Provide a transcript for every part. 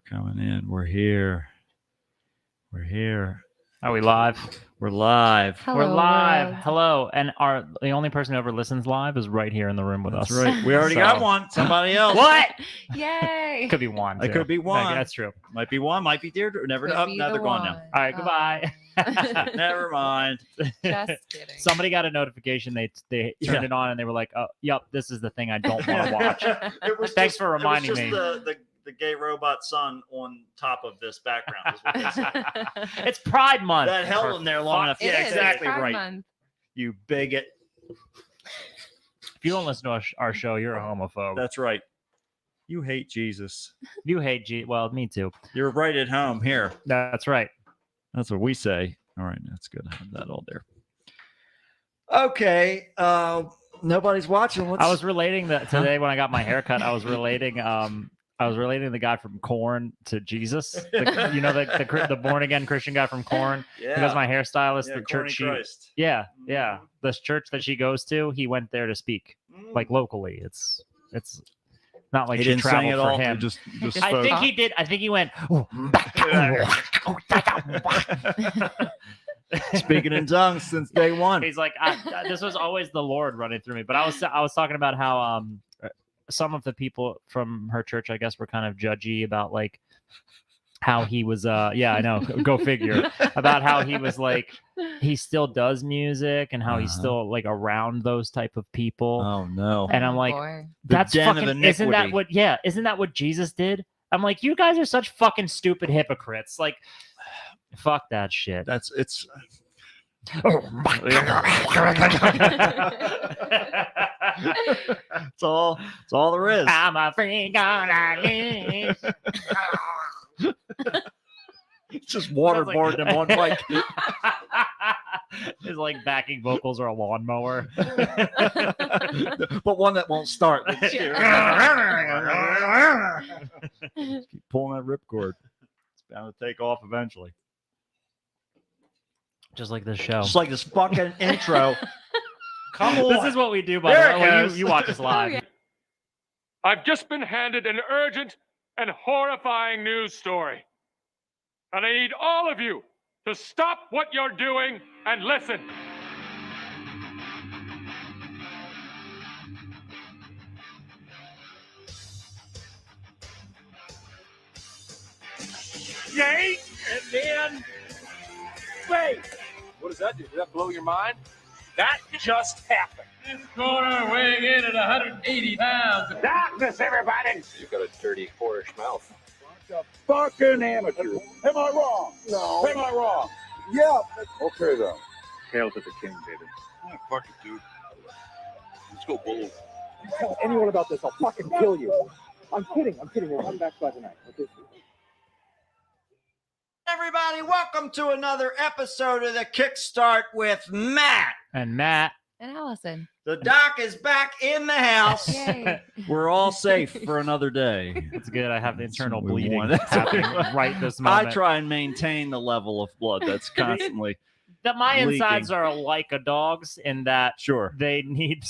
coming in. We're here. We're here. Are we live? We're live. Hello, We're live. world. Hello. And the only person who ever listens live is right here in the room with That's us. right. We already So- got one. Somebody else. What? Yay! Could be one. It too. could be one. That's true. Might be one. Might be Deirdre. Never know. Could Oh, be no, the they're gone now. one. All right. Goodbye. Never mind. Just kidding. Somebody got a notification. They turned it on and they were like, "Oh, yep, this is the thing I don't want to watch." It was Thanks for reminding it was me. just the gay robot son on top of this background. Is what they said. It's Pride Month. That held in there long enough. It Yeah, is. exactly Pride right. Month. You bigot. If you don't listen to our show, you're a homophobe. That's right. You hate Jesus. You hate Well, me too. You're right at home here. That's right. That's what we say. All right, that's good. I have that all there. Okay. Nobody's watching. I was relating that today when I got my haircut. I was relating the guy from Korn to Jesus. The born again Christian guy from Korn. yeah. Because my hairstylist, yeah, the Corny church she, Christ. yeah, this church that she goes to, he went there to speak like locally. It's not like he she didn't sing traveled at for all. him. Just I I spoke. think he did. I think he went. Speaking in tongues since day one. He's like, this was always the Lord running through me. But I was talking about how some of the people from her church, I guess, were kind of judgy about like how he was. I know. Go figure. About how he was like, he still does music and how he's still like around those type of people. Oh no. And I'm like, Boy. that's den of fucking. Isn't that iniquity. isn't that what Jesus did? I'm like, you guys are such fucking stupid hypocrites. Like, fuck that shit. It's it's all there is. I'm a freak on a leash. It's just waterboard them on mic. His like backing vocals are a lawnmower. But one that won't start. Keep pulling that ripcord. It's bound to take off eventually. Just like this show. Just like this fucking intro. Come on. This is what we do, by There the it way. Well, goes. you watch us live. Okay. I've just been handed an urgent and horrifying news story. And I need all of you to stop what you're doing and listen. Yay! And then wait. What does that do? Did that blow your mind? That just happened. This corner weighing in at 180 pounds. Darkness, everybody! You've got a dirty, whorish mouth. Fucking amateur. Am I wrong? No. Am I wrong? Yeah. Okay, then. Hail to the king, baby. Yeah, fuck it, dude. Let's go, Bull. You tell anyone about this, I'll fucking kill you. I'm kidding. We'll come back by tonight. Okay? Everybody, welcome to another episode of the Kickstart with Matt. And Matt. And Allison. The doc is back in the house. Yay. We're all safe for another day. It's good. I have the That's internal what we bleeding want. happening right this moment. I try and maintain the level of blood that's constantly My leaking. insides are like a dog's in that sure. they need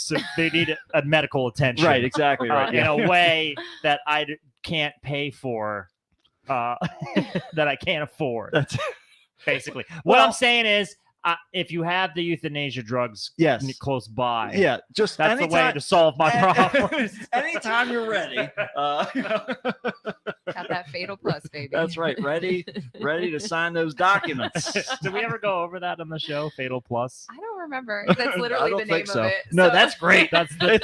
a medical attention. Right, exactly right. In a way that I can't pay for, that I can't afford. That's Basically, what Well- I'm saying is, if you have the euthanasia drugs yes. close by, Yeah, just that's the way anytime, to solve my problem. anytime you're ready. Got that fatal plus, baby. That's right. Ready to sign those documents. Did we ever go over that on the show? Fatal Plus. I don't remember. That's I literally don't the name think so. of it. No, So- that's great. That's the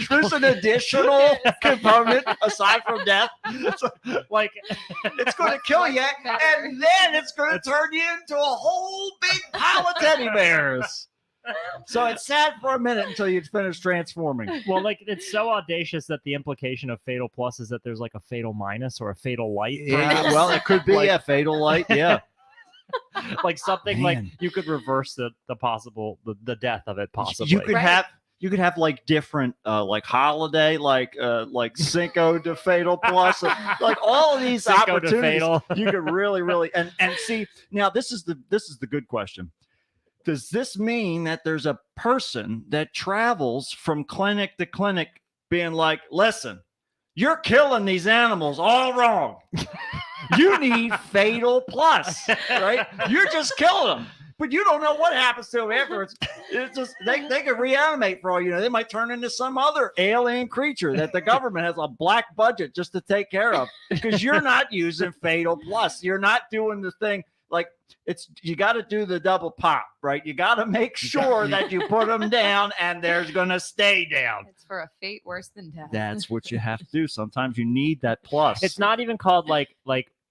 There's an additional component aside from death. like. It's going to What's- kill you, what's better? and then it's going to turn you into a whole big pile of teddy bears. So it's sad for a minute until you finish transforming. Well, like it's so audacious that the implication of fatal plus is that there's like a fatal minus or a fatal light. Yeah, well, it could be Like- a fatal light. Yeah, Like something like Man. you could reverse the possible the death of it possibly. you could Right. have. You could have like different, like holiday, like Cinco de Fatal Plus, like all of these Cinco de opportunities. Fatal. You could really and see now. This is the good question. Does this mean that there's a person that travels from clinic to clinic being like, listen, you're killing these animals all wrong. You need Fatal Plus, right? You're just killing them. But you don't know what happens to them afterwards. It's just they can reanimate for all you know. They might turn into some other alien creature that the government has a black budget just to take care of because you're not using Fatal Plus. You're not doing the thing like you got to do the double pop, right? You got to make sure that you put them down and they're going to stay down. It's for a fate worse than death. That's what you have to do. Sometimes you need that plus. It's not even called like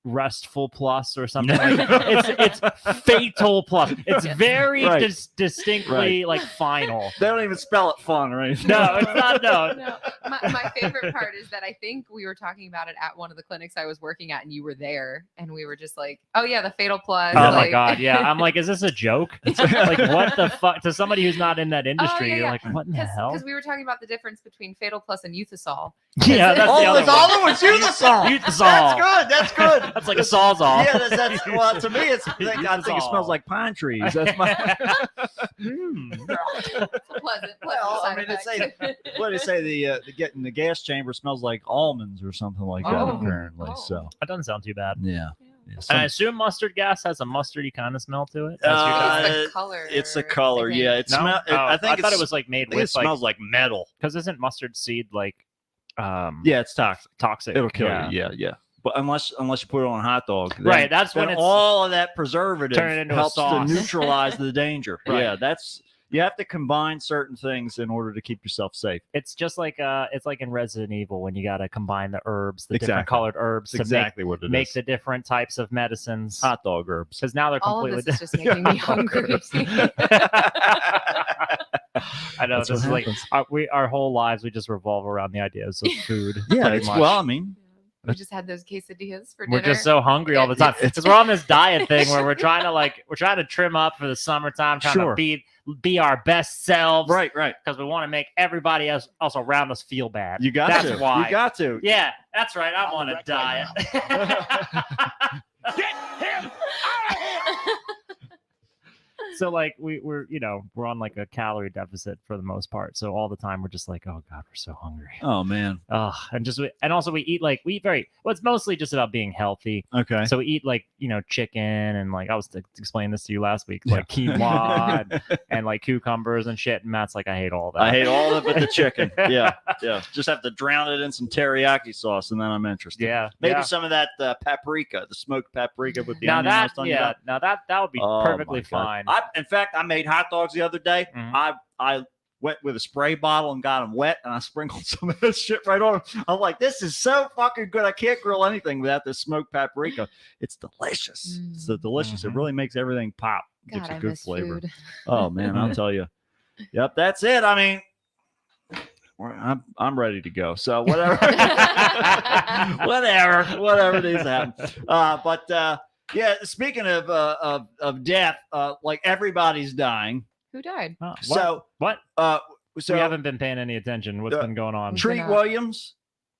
Restful Plus or something like that. It's Fatal Plus. It's very Right. distinctly like final. They don't even spell it fun or anything. No, it's not. No. No, my favorite part is that I think we were talking about it at one of the clinics I was working at, and you were there, and we were just like, "Oh yeah, the Fatal Plus." Oh my like- god, yeah. I'm like, is this a joke? Like, what the fuck? To somebody who's not in that industry, yeah, you're yeah. like, what in the hell? Because we were talking about the difference between Fatal Plus and Euthasol. Yeah, that's the Oh, other the one. other one's Euthasol. Euthasol. That's good. That's good. That's like a sawzall. Yeah, that's well to me. It's I think it Euthasol. smells like pine trees. That's my. Mm. It's a pleasant Well, I side mean, it's effect. what do they say? The gas chamber smells like almonds or something like that. Oh. Apparently, Oh. so That doesn't sound too bad. yeah. Yeah. And I assume mustard gas has a mustardy kind of smell to it. It's the color. it's the color. I think. Yeah, it No? smells. Oh, I think thought it's- it was like made I think it with like smells like metal. because isn't mustard seed like Yeah, it's toxic. toxic? It'll kill Yeah. you. Yeah, yeah. But unless you put it on a hot dog, then, Right, that's when then it's all of that preservative turn it into a helps to sauce. neutralize the danger. Right. Yeah, you have to combine certain things in order to keep yourself safe. it's just like it's like in Resident Evil when you got to combine the herbs, the different Exactly. colored herbs That's to exactly what it make is. the different types of medicines. Hot dog herbs. Because now they're All of completely this is just making me hungry. I know That's this what is like happens. our whole lives we just revolve around the ideas of food. Yeah, pretty it's much. well. I mean, We just had those quesadillas for We're dinner. just so hungry all the time It's- because we're on this diet thing where we're trying to trim up for the summertime, trying Sure. to be our best selves, right. Because we want to make everybody else around us feel bad. You got That's to. why. You got to. Yeah, that's right. I'm on a wreck right diet. Get him! So like we're on like a calorie deficit for the most part. So all the time we're just like, oh god, we're so hungry. Oh man. And also we eat it's mostly just about being healthy. Okay. So we eat like chicken and like I was explaining this to you last week, like quinoa and like cucumbers and shit. And Matt's like, I hate all that. I hate all of it but the chicken. Yeah. Just have to drown it in some teriyaki sauce and then I'm interested. Yeah, Maybe yeah. some of that paprika, the smoked paprika with the Now onion I was that telling you about. that would be Oh, perfectly my God. fine. In fact, I made hot dogs the other day. Mhm. I went with a spray bottle and got them wet, and I sprinkled some of this shit right on 'em. I'm like, this is so fucking good. I can't grill anything without this smoked paprika. It's delicious. It's so delicious. It Mhm. really makes everything pop. God, Gives a I good miss flavor. food. Oh man, I'll tell you. Yep, that's it. I mean, I'm ready to go. So whatever, whatever needs to happen. But yeah, speaking of death, like everybody's dying. Who died? Oh, what? So what? So We haven't been paying any attention. What's been going on? Treat Treat Williams,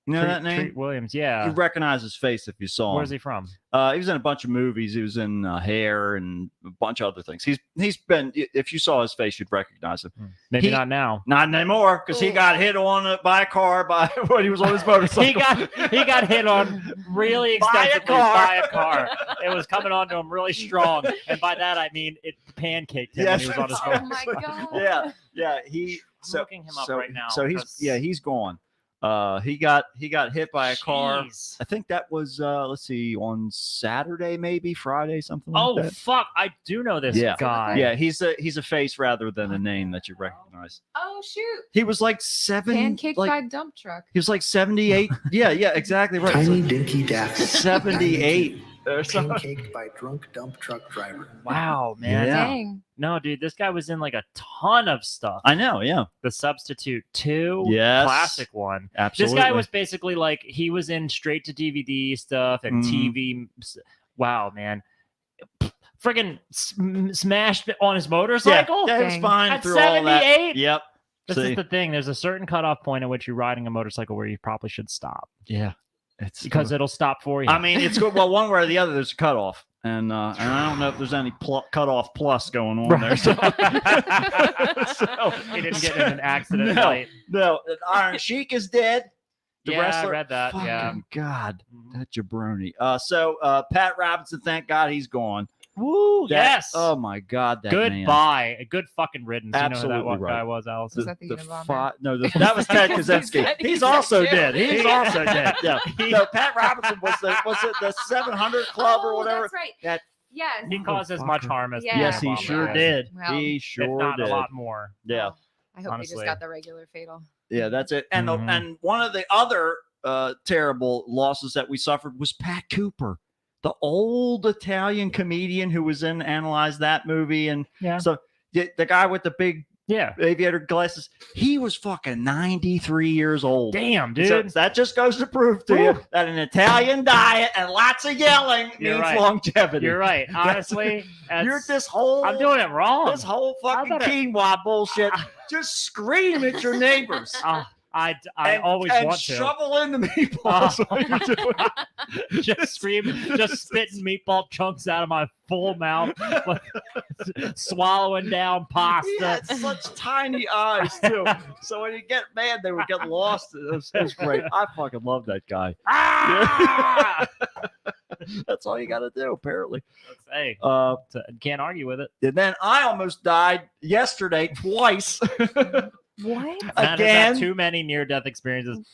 you know that name? Treat Williams. Yeah. You recognize his face if you saw him. Where's he from? He was in a bunch of movies. He was in Hair and a bunch of other things. He's been. If you saw his face, you'd recognize him. Maybe He- not now. Not anymore, because he got hit on by a car when he was on his motorcycle. he got hit on really By a extensively car. by a car. It was coming onto him really strong, and by that I mean it pancaked him when he was on his Oh motorcycle. my god. yeah. I'm looking him up right now, So because- he's gone. He got hit by a car. Jeez. I think that was let's see, on Saturday, maybe Friday, something like Oh that. fuck! I do know this Yeah. guy. Yeah, he's a face rather than a name that you recognize. Oh shoot. He was like Pancaked by dump truck. he was like 78. yeah, exactly right. Tiny Dinky Daffy. 78 or something. Pancaked by drunk dump truck driver. Wow, man. Yeah. Dang. No, dude, this guy was in like a ton of stuff. I know, yeah. The Substitute 2, Yes. classic one. Absolutely. This guy was basically like he was in straight to DVD stuff and Mhm. TV. Wow, man. Friggin' smashed on his motorcycle. Yeah, it was Dang. fine At through all that. 78? Yep. This See? is the thing. There's a certain cutoff point at which you're riding a motorcycle where you probably should stop Yeah. It's because it'll stop for you. I mean, it's good. Well, one way or the other, there's a cutoff, and I don't know if there's any cutoff plus going on there. So, He didn't get in an accident. No. Fight. no, Iron Sheik is dead. The Yeah, I wrestler. read that. Fucking Yeah. God, Mhm. that jabroni. So Pat Robinson, thank God he's gone. Woo! That- Yes. Oh my God, that man. Goodbye. A good fucking riddance. Absolutely you know who that right. guy was, Allison? Was that the Unabomber? That was Ted He Kaczynski. said He's that also too. dead. He's also dead. Yeah. No, Pat Robinson was it the 700 Club or Oh, whatever? That's right. That Yes. He caused as much harm as the Yeah. yes, he Unabomber sure has. did. Well, He If sure not did. a lot more. Yeah. Oh, I hope they Honestly. just got the regular fatal. Yeah, that's it. And Mhm. and one of the other terrible losses that we suffered was Pat Cooper, the old Italian comedian who was in Analyze That movie, and Yeah. so the guy with the big Yeah. aviator glasses. He was fucking 93 years old. Damn, dude. So that just goes to prove to you that an Italian diet and lots of yelling You're means right. longevity. You're right. Honestly, You're that's- this whole I'm doing it wrong. this whole fucking better- quinoa bullshit. Just scream at your neighbors. I and, always and want to. shovel in the meatballs. while you're doing it. Just screaming, just spitting meatball chunks out of my full mouth, like, swallowing down He pasta. had such tiny eyes too. So when you get mad, they would get lost. It was great. I fucking love that guy. Ah! That's all you got to do, apparently. Hey, can't argue with it. And then I almost died yesterday twice. What? Matt has Again. had too many near-death experiences.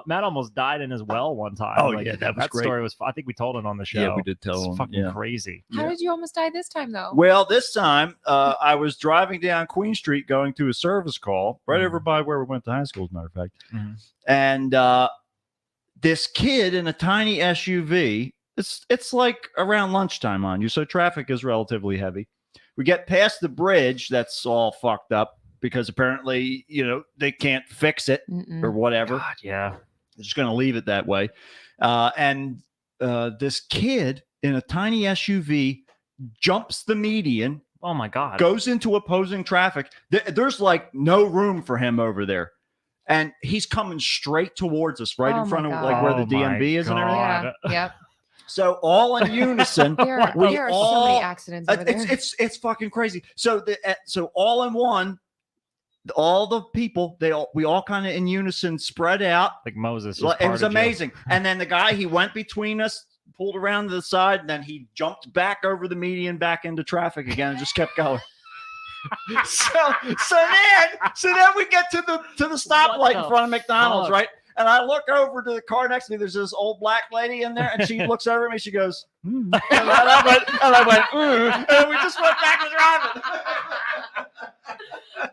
Matt almost died in his well one time. Oh, yeah, that was great. story was. I think we told it on the show. Yeah, we did tell It's him, fucking yeah. crazy. How did you almost die this time, though? Well, this time I was driving down Queen Street going to a service call right over by where we went to high school, as a matter of fact. Mhm. And this kid in a tiny SUV, it's like around lunchtime on you, so traffic is relatively heavy. We get past the bridge that's all fucked up because apparently, they can't fix it Mm-mm. or whatever. God, yeah. They're just going to leave it that way. And this kid in a tiny SUV jumps the median, Oh my God. goes into opposing traffic. There's like no room for him over there. And he's coming straight towards us, right Oh in front of my like where the God. Oh my DMV is and everything. God. Yeah. Yep. So all in unison, There are so many all- accidents over there. it's fucking crazy. So so all in one, all the people we all kind of in unison spread out. Like Moses. just It was parted you. amazing. And then the guy, he went between us, pulled around to the side, and then he jumped back over the median back into traffic again and just kept going. so then we get to the stoplight in the front of McDonald's, fuck? right? And I look over to the car next to me. There's this old black lady in there, and she looks over at me. She goes, and I went, and we just went back to driving.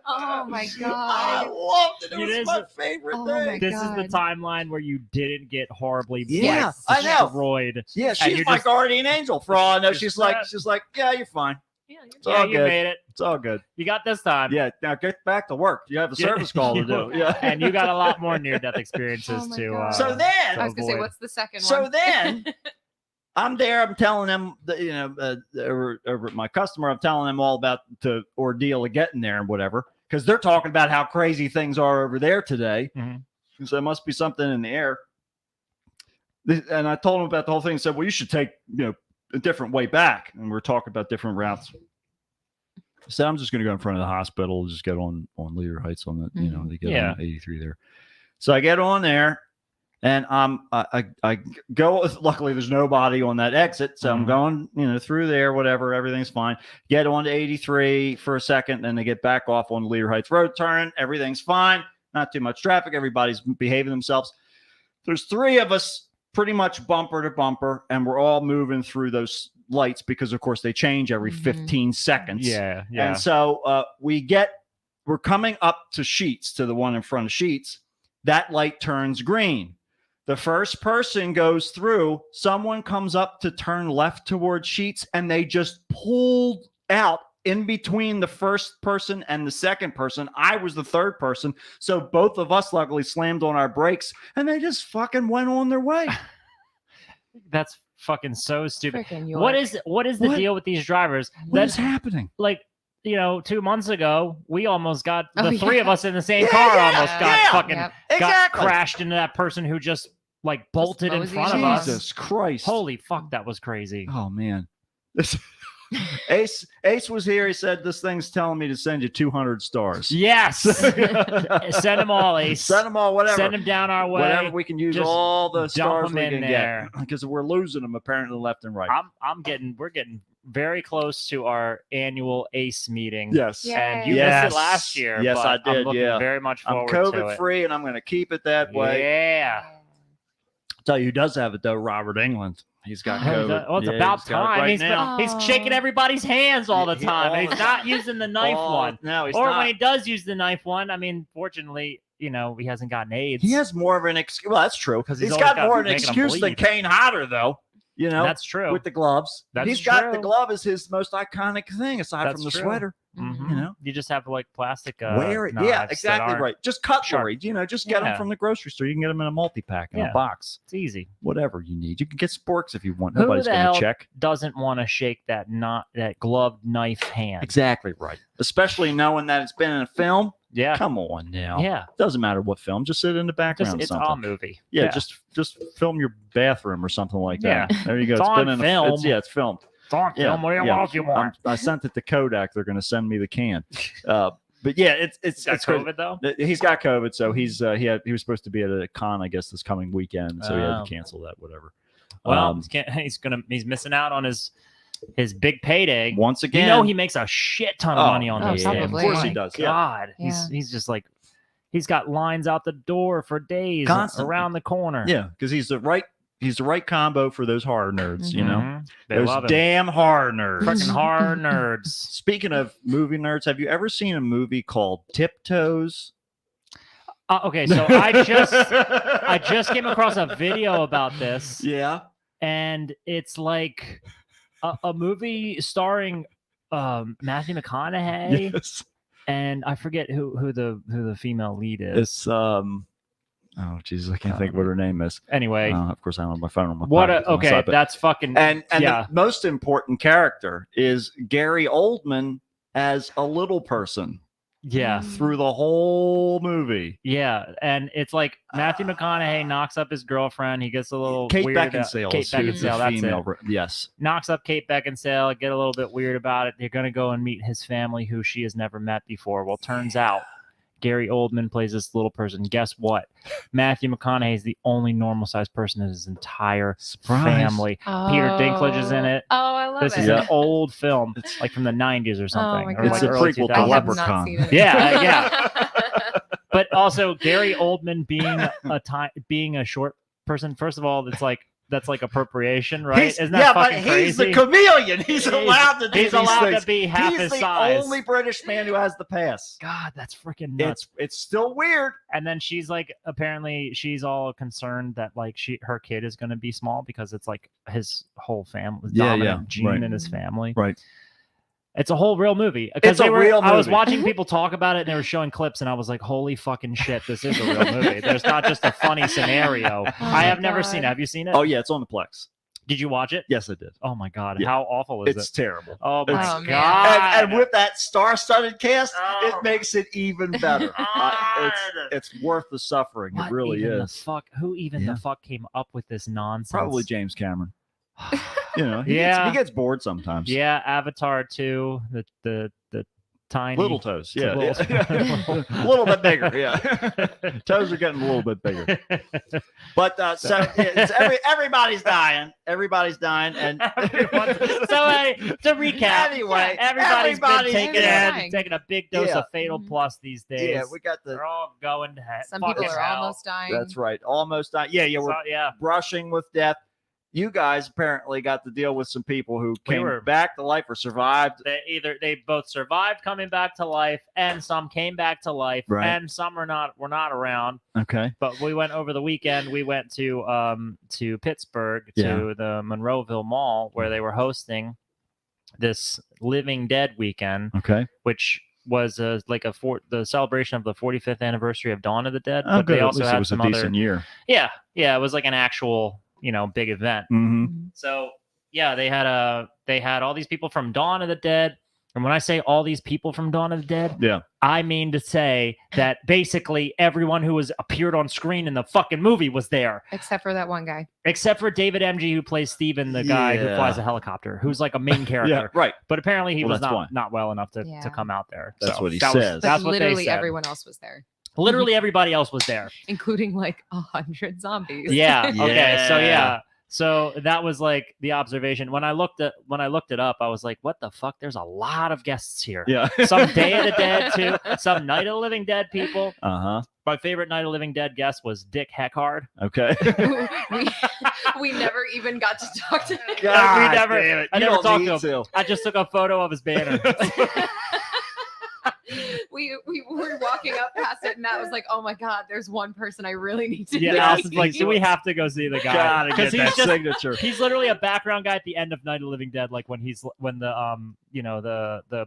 Oh my I God. loved it. It It was is my a- favorite Oh thing. my This is the God. timeline where you didn't get horribly Yeah, like, I know. destroyed. Yeah, And she's you're my just- guardian angel. For all I know, You're she's set. like, yeah, you're fine. Yeah, It's Yeah, all you good. made it. It's all good. You got this time. Yeah, now get back to work. You have a Yeah, service call to do. you- Yeah, And you got a lot more near-death experiences Oh my to. God. So then- I was gonna say, avoid. what's the second So one? then I'm there. I'm telling them, over at my customer, I'm telling them all about the ordeal of getting there and whatever, because they're talking about how crazy things are over there today. Mhm. So there must be something in the air. And I told them about the whole thing. And said, well, you should take a different way back. And we're talking about different routes. I said, I'm just going to go in front of the hospital, just get on Leader Heights on the, they get Yeah. on 83 there. So I get on there. And I go. Luckily, there's nobody on that exit, so I'm going, through there. Whatever, everything's fine. Get on to 83 for a second, then they get back off on Leader Heights Road turn. Everything's fine. Not too much traffic. Everybody's behaving themselves. There's three of us, pretty much bumper to bumper, and we're all moving through those lights because, of course, they change every 15 seconds. Yeah. And so we're coming up to Sheets, to the one in front of Sheets. That light turns green. The first person goes through, someone comes up to turn left towards Sheets, and they just pulled out in between the first person and the second person. I was the third person. So both of us luckily slammed on our brakes, and they just fucking went on their way. That's fucking so stupid. Frickin' York. What is the What? deal with these drivers? What is That's happening? like, 2 months ago, we almost got Oh, the three of yeah. us in the same Yeah, car yeah, almost got yeah. fucking Yep. got Exactly. crashed into that person who just bolted in moseying front of along. us. Jesus Christ. Holy fuck, that was crazy. Oh, man. Ace was here. He said this thing's telling me to send you 200 stars. Yes. Send them all, Ace. Send them all, whatever. Send them down our way. Whatever we can use, Just all the dump stars 'em we in can there. get because we're losing them apparently left and right. We're getting very close to our annual ACE meeting. Yes. Yay. And you Yes. missed it last year. Yes, but I did, I'm looking yeah. very much I'm forward to COVID it. free, and I'm going to keep it that way. Yeah. I'll tell you who does have it though, Robert England. He's got COVID. Well, it's Yeah, about he's got it time. right he's, now. he's shaking everybody's hands all the He- time. all and the he's not using the knife one. No, he's Or not. when he does use the knife one, I mean, fortunately, he hasn't gotten AIDS. He has more of an excuse. Well, that's true 'Cause he's he's got always more got of an making 'em excuse than bleed. Kane Hodder, though. That's true. With the gloves, That's he's got the true. glove as his most iconic thing aside That's from the true. sweater. Mhm. You know, You just have like plastic. wear it. knives Yeah, that exactly aren't- right. Just cutlery. Just get them Yeah. from the grocery store. You can get them in a multi-pack in Yeah. a box. It's easy. Whatever you need. You can get sporks if you want. Who Nobody's the going hell to check. doesn't want to shake that gloved knife hand? Exactly right. Especially knowing that it's been in a film. Yeah. Come on now. Yeah. Doesn't matter what film. Just sit in the background. It's something. all movie. Yeah, just film your bathroom or something like that. Yeah. There you go. It's on been in film. It's filmed. It's on Yeah, film. What yeah. else you want? I sent it to Kodak. They're going to send me the can. But yeah, it's Got crazy. COVID though. He's got COVID, so he was supposed to be at a con, I guess, this coming weekend, so he had Oh. to cancel that. Whatever. Well, he's missing out on his big payday. Once again, He makes a shit ton of Oh, money on oh, those probably. things. Of course he My does, yeah. God, Yeah. he's just like he's got lines out the door for days Constantly. around the corner. yeah, because he's the right combo for those horror nerds. You know, Mhm. They those love him. damn horror nerds. Fucking horror nerds. Speaking of movie nerds, have you ever seen a movie called Tiptoes? Okay, so I just came across a video about this, Yeah. and it's like a movie starring Matthew McConaughey, Yes. and I forget who the female lead is. It's oh Jesus, I can't think of what her name is. Anyway, Of course, I don't have my phone on my what pocket a on my okay, side, but- that's fucking and yeah. the most important character is Gary Oldman as a little person Yeah. through the whole movie. Yeah, and it's like Matthew McConaughey knocks up his girlfriend. He gets a little Kate weirded out- Beckinsale. Kate is who's the Beckinsale, that's female. it. Yes. Knocks up Kate Beckinsale. Get a little bit weird about it. They're gonna go and meet his family, who she has never met before. Well, turns out Gary Oldman plays this little person. Guess what? Matthew McConaughey is the only normal sized person in his entire family. Peter Dinklage is in it. Oh, I love This it. is Yeah. an old film, like from the 90s or something. my or It's like a early prequel to 2000s. I have Leprechaun. not seen it. Yeah, yeah. But also Gary Oldman being a short person. First of all, that's like appropriation, right? Isn't that but fucking he's crazy? the chameleon. He's allowed to do He's these allowed things. to be half He's his the size. only British man who has the pass. God, that's freaking nuts. It's still weird. And then she's like, apparently she's all concerned that like her kid is going to be small because it's like his whole family, Yeah, dominant yeah, gene right. in his family. Right. It's a whole real movie. Because It's a real I was movie. watching people talk about it and they were showing clips and I was like, holy fucking shit, this is a real movie. There's not just a funny scenario. I have never seen it. God. Have you seen it? Oh yeah, it's on the Plex. Did you watch it? Yes, I did. Oh my God. Yeah. How awful is It's it? terrible. Oh my Oh, man. God. And with that star-studded cast, Oh. it makes it even better. It's worth the suffering. What It really even is. The fuck? Who even Yeah. the fuck came up with this nonsense? Probably James Cameron. You know, Yeah. he gets bored sometimes. Yeah, Avatar 2, the tiny Little toes. Yeah. Little- yeah. a little bit bigger. Yeah. Toes are getting a little bit bigger. But everybody's dying. Everybody's dying. And To recap, Anyway, everybody's everybody's been dying. taking a big dose Yeah. of Fatal Mhm. Plus these days. yeah, we got the. They're all going to hell. Some people are almost dying. That's right. Almost dying. Yeah, we're yeah. brushing with death. You guys apparently got to deal with some people who We came were- back to life or survived. They both survived coming back to life, and some came back to life, Right. and some were not around. Okay. But we went over the weekend. We went to Pittsburgh to the Monroeville Mall where they were hosting this Living Dead weekend, Okay. which was the celebration of the 45th anniversary of Dawn of the Dead. Oh, But good. they At also least it had was some a other decent year. yeah, it was like an actual big event. Mm-hmm. So yeah, they had all these people from Dawn of the Dead, And when I say all these people from Dawn of the Dead, Yeah. I mean to say that basically everyone who was appeared on screen in the fucking movie was there, Except for that one guy. except for David MG, who plays Steven, the guy who Yeah. flies a helicopter, who's like a main character. Yeah, right. But apparently he Well, was that's why. not well enough to Yeah. come out there. That's So what he that was- says. That's But what they literally said. everyone else was there, Literally everybody else was there. including like 100 zombies. Yeah. Okay. So Yeah. yeah. So that was like the observation. When I looked it up, I was like, what the fuck? There's a lot of guests here. Yeah. Some Day of the Dead too. Some Night of the Living Dead people. Uh-huh. My favorite Night of the Living Dead guest was Dick Heckard. Okay. we never even got to talk to him. God, we never- damn it. I You never don't talked need to him. I just took a photo of his banner. we were walking up past it, and Matt was like, "Oh my god, there's one person I really need to Yeah, meet." Allison's like, do we have to go see the guy? Gotta get he's that just signature. he's literally a background guy at the end of Night of the Living Dead, like when the the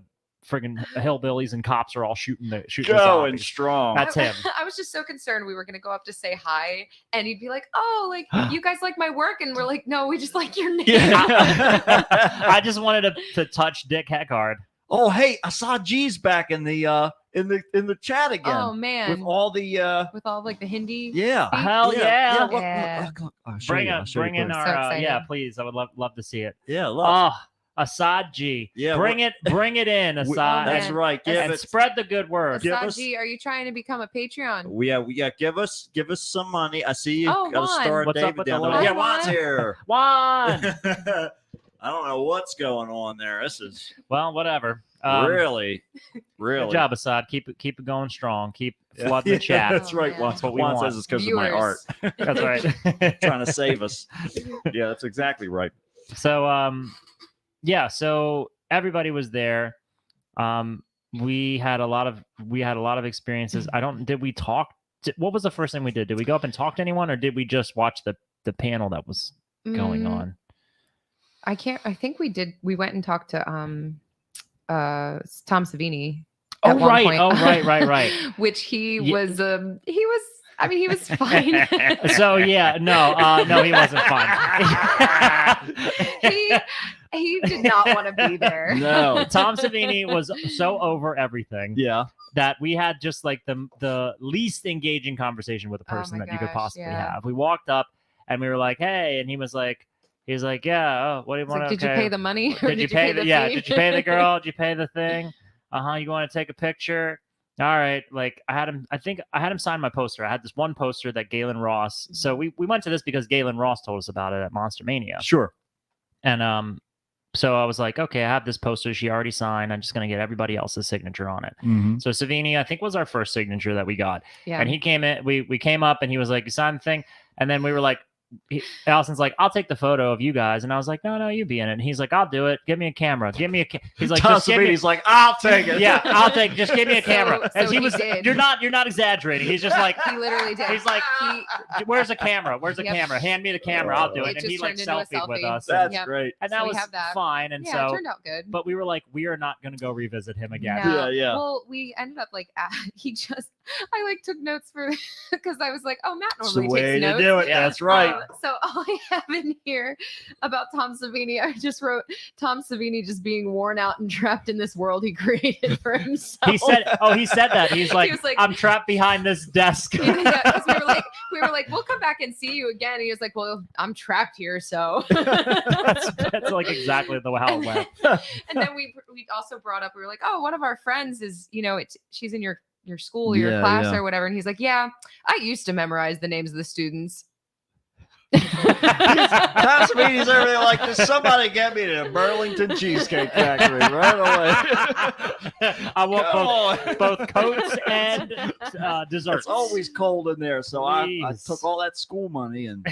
friggin' hillbillies and cops are all shooting the Going zombies. strong. That's him. I was just so concerned we were gonna go up to say hi, and he'd be like, "Oh, like you guys like my work," and we're like, "No, we just like your name." I just wanted to touch Dick Heckard. Oh, hey, I saw G's back in the chat again. Oh man, With all the with all like the Hindi. yeah. Hell yeah. Look, Yeah. look, I'll show Bring you, I'll in, show you bring in quick. our So excited. yeah, please. I would love to see it. Yeah, look. Oh, Assad G. Yeah, bring it in, We- Assad, that's man. right. Give and it. spread the good word. Give us- Asaji, are you trying to become a Patreon? We give us some money. I see you Oh, got a Juan. star What's up David with the down there. little- Yeah, Hi, Juan's Juan. here. Juan. I don't know what's going on there. This is Well, whatever. really. Good job, Assad. Keep it going strong. Keep flooding the chat. That's Oh, right. man. Juan, That's what we Juan want. says it's because of my art. Viewers. That's right. Trying to save us. Yeah, that's exactly right. So so everybody was there. We had a lot of experiences. Did we talk? What was the first thing we did? Did we go up and talk to anyone, or did we just watch the panel that was going Mm, on? I think we did. We went and talked to Tom Savini. at one Right. point. Oh, right. Which he Ye- was. I mean, he was fine. So yeah, no, he wasn't fun. he did not want to be there. No. Tom Savini was so over everything Yeah. that we had just like the least engaging conversation with a Oh person my that you could gosh, possibly yeah. have. We walked up and we were like, "Hey," and he was like, "Yeah, oh, what do you It's want? like, did you pay the money? Or Did you pay the? fee? Yeah, did you pay the girl? Did you pay the thing? You want to take a picture? All right." Like I think I had him sign my poster. I had this one poster that Galen Ross. So we went to this because Galen Ross told us about it at Monster Mania. Sure. And so I was like, okay, I have this poster. She already signed. I'm just gonna get everybody else's signature on it. Mm-hmm. So Savini, I think, was our first signature that we got. Yeah. And he came in. We came up and he was like, "You signed the thing," and then we were like. Allison's like, "I'll take the photo of you guys," and I was like, "No, you be in it." And he's like, "I'll do it. Give me a camera. Give me a." He's like, Tom "Just give me." Savini's like, I'll take it. Yeah, I'll take. Just give me a So- camera. And so he he was. did. You're not exaggerating. He's just like. He literally did. He's like, "Where's the camera? Where's the Yep. camera? Hand me the camera. I'll do it." It And he just like turned into a selfied with selfie. us. That's Yep. great. And So that we was have that. fine. And Yeah, it so, turned out good. but we were like, we are not going to go revisit him again. No. Yeah, yeah. Well, we ended up like I like took notes for because I was like, oh, Matt It's the normally way takes to notes. do it. Yeah. That's right. So all I have in here about Tom Savini, I just wrote Tom Savini just being worn out and trapped in this world he created for himself. He said that. He's like, was like- "I'm trapped behind this desk." Yeah, 'cause we were like, we'll come back and see you again. And he was like, well, I'm trapped here, so. that's like exactly how it went. And then we also brought up, we were like, oh, one of our friends is, she's in your school, your Yeah, class yeah. or whatever. And he's like, yeah, I used to memorize the names of the students. Tom Savini's over there like, "Does somebody get me to the Burlington Cheesecake Factory right away?" I want Come on. both coats and desserts. It's always cold in there, so I Please. took all that school money and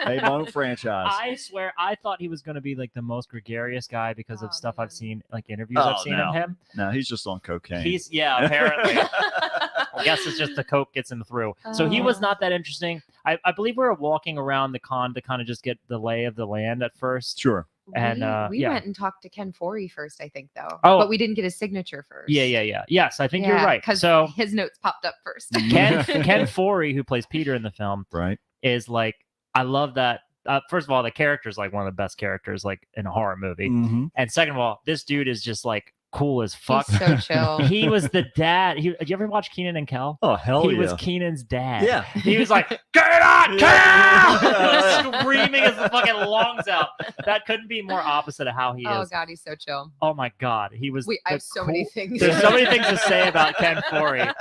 made my own franchise. I swear, I thought he was going to be like the most gregarious guy because of Oh, stuff man. I've seen, like interviews I've Oh, seen no. of him. No, he's just on cocaine. Apparently. I guess it's just the coke gets him through. So he was Oh. not that interesting. I believe we were walking around the con to kind of just get the lay of the land at first. Sure. And, we yeah. went and talked to Ken Forey first, I think, though. Oh. But we didn't get his signature first. Yeah. Yes, I think you're right. Because So his notes popped up first. Ken Forey, who plays Peter in the film, Right. is like, I love that. First of all, the character is like one of the best characters like in a horror movie. Mm-hmm. And second of all, this dude is just like cool as fuck. He's so chill. He was the dad. Did you ever watch Keenan and Kel? Oh hell He yeah! was Keenan's dad. Yeah. He was like, "Get out, Kel!" Screaming his fucking lungs out. That couldn't be more opposite of how he Oh is. God, he's so chill. Oh my god, he was. I the have so many cool- things. There's so many things to say about Ken Foree,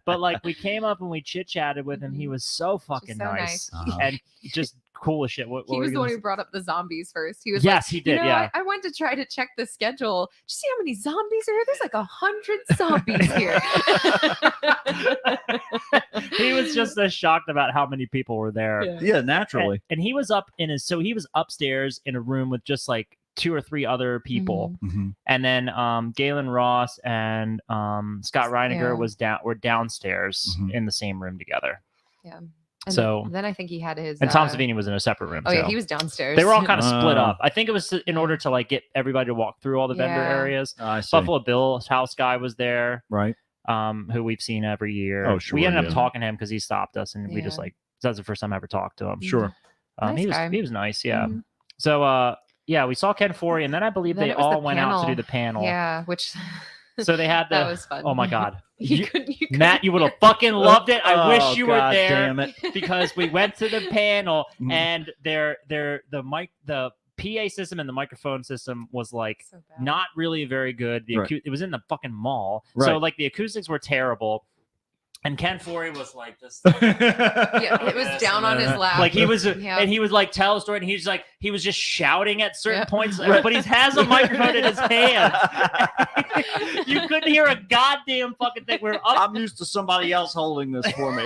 but like we came up and we chit chatted with him. He was so fucking so nice Uh-huh. and just cool as shit. What He were was you the one gonna who brought up the zombies first. He was Yes, like, he did, You know, yeah. I went to try to check the schedule. Did you see how many zombies are here? There's like 100 zombies here. He was just as shocked about how many people were there. Yeah. Yeah, naturally. And he was up in his, so he was upstairs in a room with just like 2 or 3 other people. Mhm. And then Galen Ross and Scott Reiniger Yeah. were downstairs Mhm. in the same room together. Yeah. And So- then I think he had his. And Tom Savini was in a separate room. Oh yeah, too. he was downstairs. They were all kind of split Oh. up. I think it was in order to like get everybody to walk through all the vendor Yeah. areas. I see. Buffalo Bill's house guy was there, Right. who we've seen every year. Oh, sure, We ended yeah. up talking to him because he stopped us, and we just Yeah. like that was the first time I ever talked to him. Sure. Nice he guy. was nice, yeah. Mhm. So yeah, we saw Ken Foree, and then I believe Then they it was the all went out to panel. do the panel. Yeah, which So they had the. that was fun. Oh my god, You You- couldn't- Matt, you would have fucking loved it. I Oh, wish you were God there Damn it. because we went to the panel Mhm. and the PA system and the microphone system was like So bad. not really very good. Right. It was in the fucking mall, so Right. like the acoustics were terrible. And Ken Foree was like just Yeah, it was Yes, down on his lap. like he was Yeah. and he was like tell a story and he was just shouting at certain Yeah. points, Right. but he has a microphone in his hand. You couldn't hear a goddamn fucking thing. We're up, I'm used to somebody else holding this for me.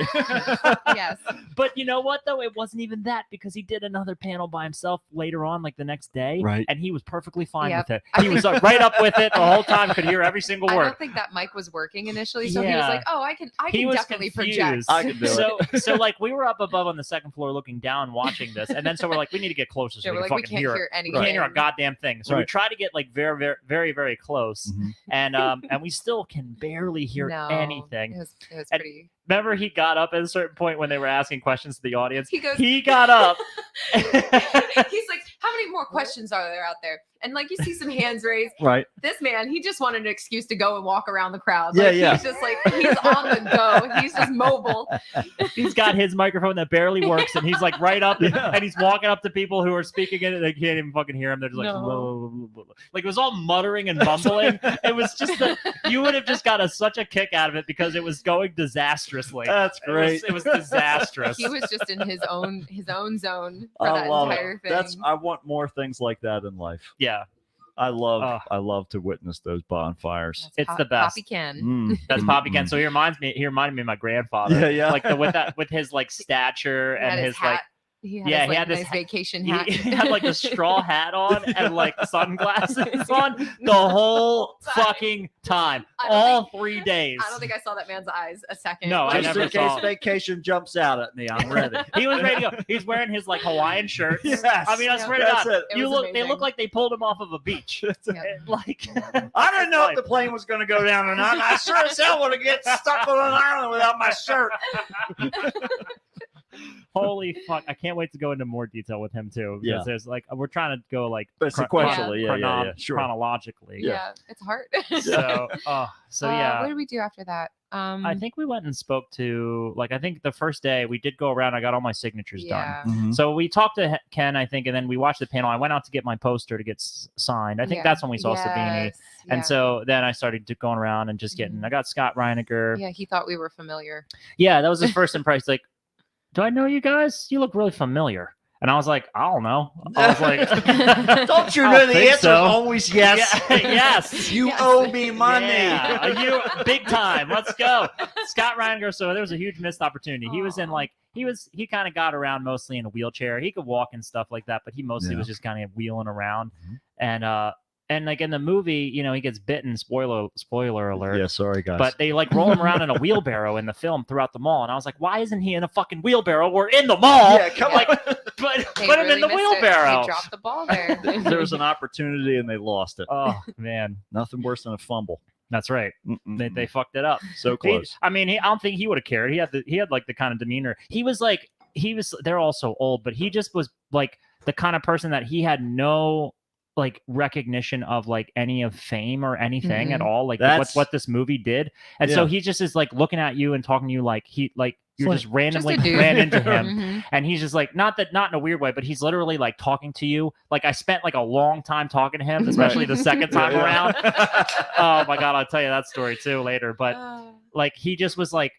Yes. but you know what though? It wasn't even that because he did another panel by himself later on, like the next day, Right. and he was perfectly fine Yep. with it. I He was right up with it the whole time. Could hear every single I word. don't think that mic was working initially, so he was Yeah. like, "Oh, I can He was definitely project." confused. I can do it. So like we were up above on the second floor looking down watching this, and then so we're like we need to get closer so Yeah, we we're can like, we fucking can't hear hear it. anything. We can't hear a goddamn thing. So we Right. try to get like very, very, very, very close, Mhm. and we still can barely hear No, anything. It was And- pretty. Remember, he got up at a certain point when they were asking questions to the audience. He goes. He got up. He's like, "How many more questions are there out there?" And like you see some hands raised. Right. This man, he just wanted an excuse to go and walk around the crowd. Yeah, Like, yeah. He's just like he's on the go. He's just mobile. He's got his microphone that barely works, and he's like right up, Yeah. and he's walking up to people who are speaking in it. They can't even fucking hear him. They're just like, No. "Blah, blah, blah, blah, blah." Like it was all muttering and mumbling. It was just you would have just got such a kick out of it because it was going disastrously. That's great. It was disastrous. He was just in his own zone for I that love entire it. thing. I want more things like that in life. Yeah, I love Oh. I love to witness those bonfires. That's it's the best. Poppy Ken. Mm, That's mm, Poppy mm. Ken. So he reminded me of my grandfather. Yeah, yeah. Like with his like stature He had and his his hat. like He had Yeah, his, he like, had this nice hat- vacation hat. he had like the straw hat on and like sunglasses on the whole fucking time, I don't all 3 days. I don't think I saw that man's eyes a second. No, I Like, Just never in case saw it. vacation jumps out at me, I'm ready. He was ready to go. He's wearing his like Hawaiian shirts. Yes, I mean, I Yeah. swear to that's God, it. It you was look. They amazing. look like they pulled him off of a beach. Yeah. Like I didn't know if the plane was going to go down or not. I sure as hell would have get stuck on an island without my shirt. holy fuck! I can't wait to go into more detail with him too. Because Yeah. there's like we're trying to go like But sequentially, yeah, sure. chronologically. yeah, it's hard. So, yeah. What did we do after that? I think we went and spoke to I think the first day we did go around. I got all my signatures done. yeah. Mhm. So we talked to Ken, I think, and then we watched the panel. I went out to get my poster to get signed. I think Yeah. that's when we saw Savini. Yes, And yeah. so then I started going around and just getting. Mhm. I got Scott Reiniger. yeah, he thought we were familiar. Yeah, that was his first impression. He's like, "Do I know you guys? You look really familiar." And I was like, "I don't know." I was like, Don't you I know don't the think answer so. is always yes? Yeah, yes. You Yes. owe me money. Yeah, you big time. Let's go, Scott Reiniger. So there was a huge missed opportunity. He was in Aw. he kind of got around mostly in a wheelchair. He could walk and stuff like that, but he mostly Yeah. was just kind of wheeling around. Mhm. And like in the movie, he gets bitten. Spoiler alert. Yeah, sorry guys. But they like roll him around in a wheelbarrow in the film throughout the mall, and I was like, "Why isn't he in a fucking wheelbarrow? We're in the mall. yeah, come like, on. but They put him in really the missed it. wheelbarrow." They dropped the ball there. There was an opportunity and they lost it. Oh man, Nothing worse than a fumble. that's right. Mm-mm. They fucked it up. So He- close. I mean, I don't think he would have cared. He had like the kind of demeanor. They're all so old, but he just was like the kind of person that he had no like recognition of like any of fame or anything at Mhm. all, like That's- what this movie did. And so Yeah. he just is like looking at you and talking to you like you're like- just randomly Just a dude. ran into him. Mhm. And he's just like, not in a weird way, but he's literally like talking to you. Like I spent like a long time talking to him, especially the second time around. Oh my God, I'll tell you that story too later. But like he just was like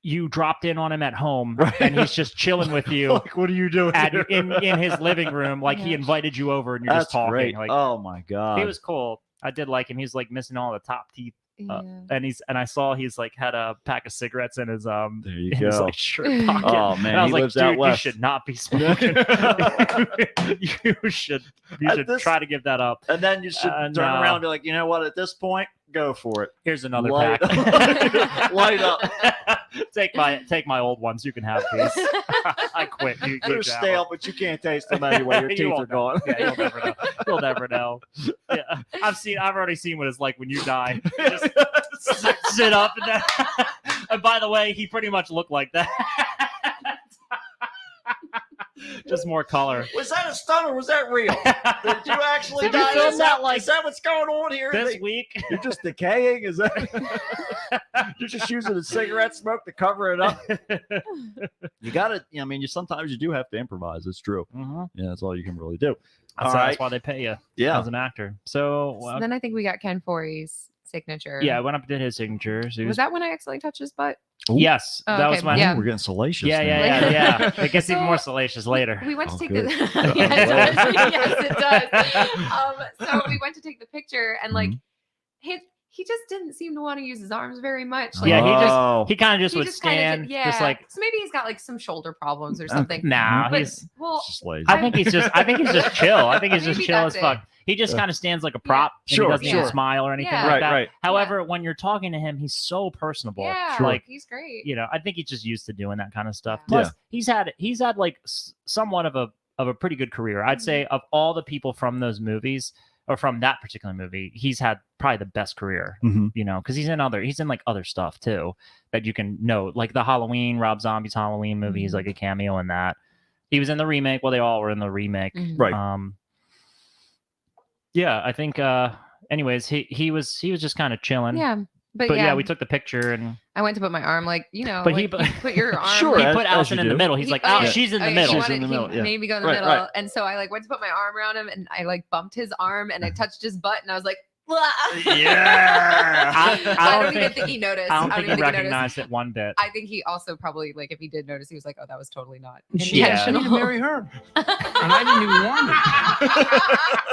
you dropped in on him at home Right. and he's just chilling with you Like, what are you doing here? in his living room. Like he Yeah. invited you over and you're That's just talking. great. Like Oh my God. he was cool. I did like him. He's like missing all the top teeth. Yeah. And I saw he's like had a pack of cigarettes in his there you in his go. like shirt pocket. Oh And man, I he was like, lives dude, out you west. should not be smoking. you should At this- try to give that up. And then you should turn no. around and be like, you know what? At this point, go for it. Here's another Light pack. Light up. take my old ones. You can have these. I quit. You They're can have stale, but you can't taste them anyway. Your You teeth are won't know. gone. Yeah, you'll never know. You'll never know. Yeah, I've already seen what it's like when you die. You just sit up and then, and by the way, he pretty much looked like that. Just more color. Was that a stunt or was that real? Did you actually Did you die? film Is that, like, is that what's going on here? This week, You're just decaying? Is that you're just using a cigarette smoke to cover it up? You gotta, I mean, sometimes you do have to improvise. It's true. Mhm. Yeah, that's all you can really do. That's, All that's right. why they pay you Yeah. as an actor. So, So then I think we got Ken Forey's signature. yeah, I went up and did his signature. So he Was that when I accidentally touched his butt? Yes, Oh, that was okay, my. yeah. We're getting salacious. Yeah, now. yeah, yeah, yeah. It gets even So- more salacious later. We went to Oh, take good. the yes, yes, it does. So we went to take the picture, and like he just didn't seem to want to use his arms very much. Like, Yeah, Oh. he kind of just he would just kinda stand, did- yeah. just like so maybe he's got like some shoulder problems or something. nah. But, He's. well, It's just lazy. I think he's just chill. I think he's just Maybe chill as that's fuck. it. He just Yeah. kind of stands like a prop. And Sure, he doesn't even sure. smile or anything Yeah. like Right, that. right. However, when you're talking to him, he's so personable. yeah, Sure. Like, he's great. you know, I think he's just used to doing that kind of stuff. Yeah. Plus, he's had like somewhat of a pretty good career. I'd say of all the people from those movies or from that particular movie, he's had probably the best career. Mhm. You know, because he's in like other stuff too that you can know, like the Halloween Rob Zombie's Halloween movie. He's like a cameo in that. He was in the remake. Well, they all were in the remake. Mhm. Right. Yeah, I think. Anyways, he was just kind of chilling. Yeah, but, But yeah, yeah, we took the picture and I went to put my arm, like, you know, But like, he- you put your arm. Sure, he as- put as Allison you in the do. middle. He's like, oh, oh, yeah. she's in the Oh, yeah, middle. he She's in the middle, He yeah. made me go in the Right, middle, right. and so I like went to put my arm around him, and I like bumped his arm, and I touched his butt, and I was like, "Blah." Yeah. I don't even think he noticed. I don't think he even noticed. recognized it one bit. I think he also probably like if he did notice, he was like, "Oh, that was totally not Yeah. intentional." You marry her. And I didn't even want her.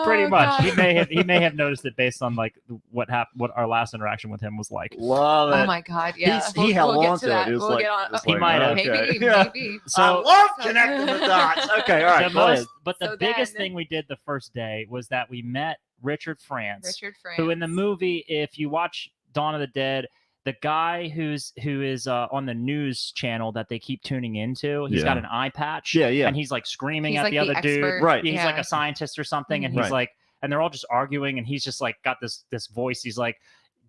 Pretty Oh, much. God. He may have noticed it based on like what happened, what our last interaction with him was like. Love it. Oh my God! Yeah, He held get on to to it. that. It was We'll like- get on. it's He like, might have. Maybe, okay. Yeah. maybe. I So love connecting the dots. Okay, all right. the Go ahead. most, but the So biggest then- thing we did the first day was that we met Richard France, Richard France. who in the movie, if you watch Dawn of the Dead, the guy who is on the news channel that they keep tuning into, he's got Yeah. an eye patch. Yeah, yeah. And he's like screaming He's at like the other dude. expert. Right. He's like Yeah. a scientist or something, and he's Right. like, and they're all just arguing, and he's just like got this voice. He's like,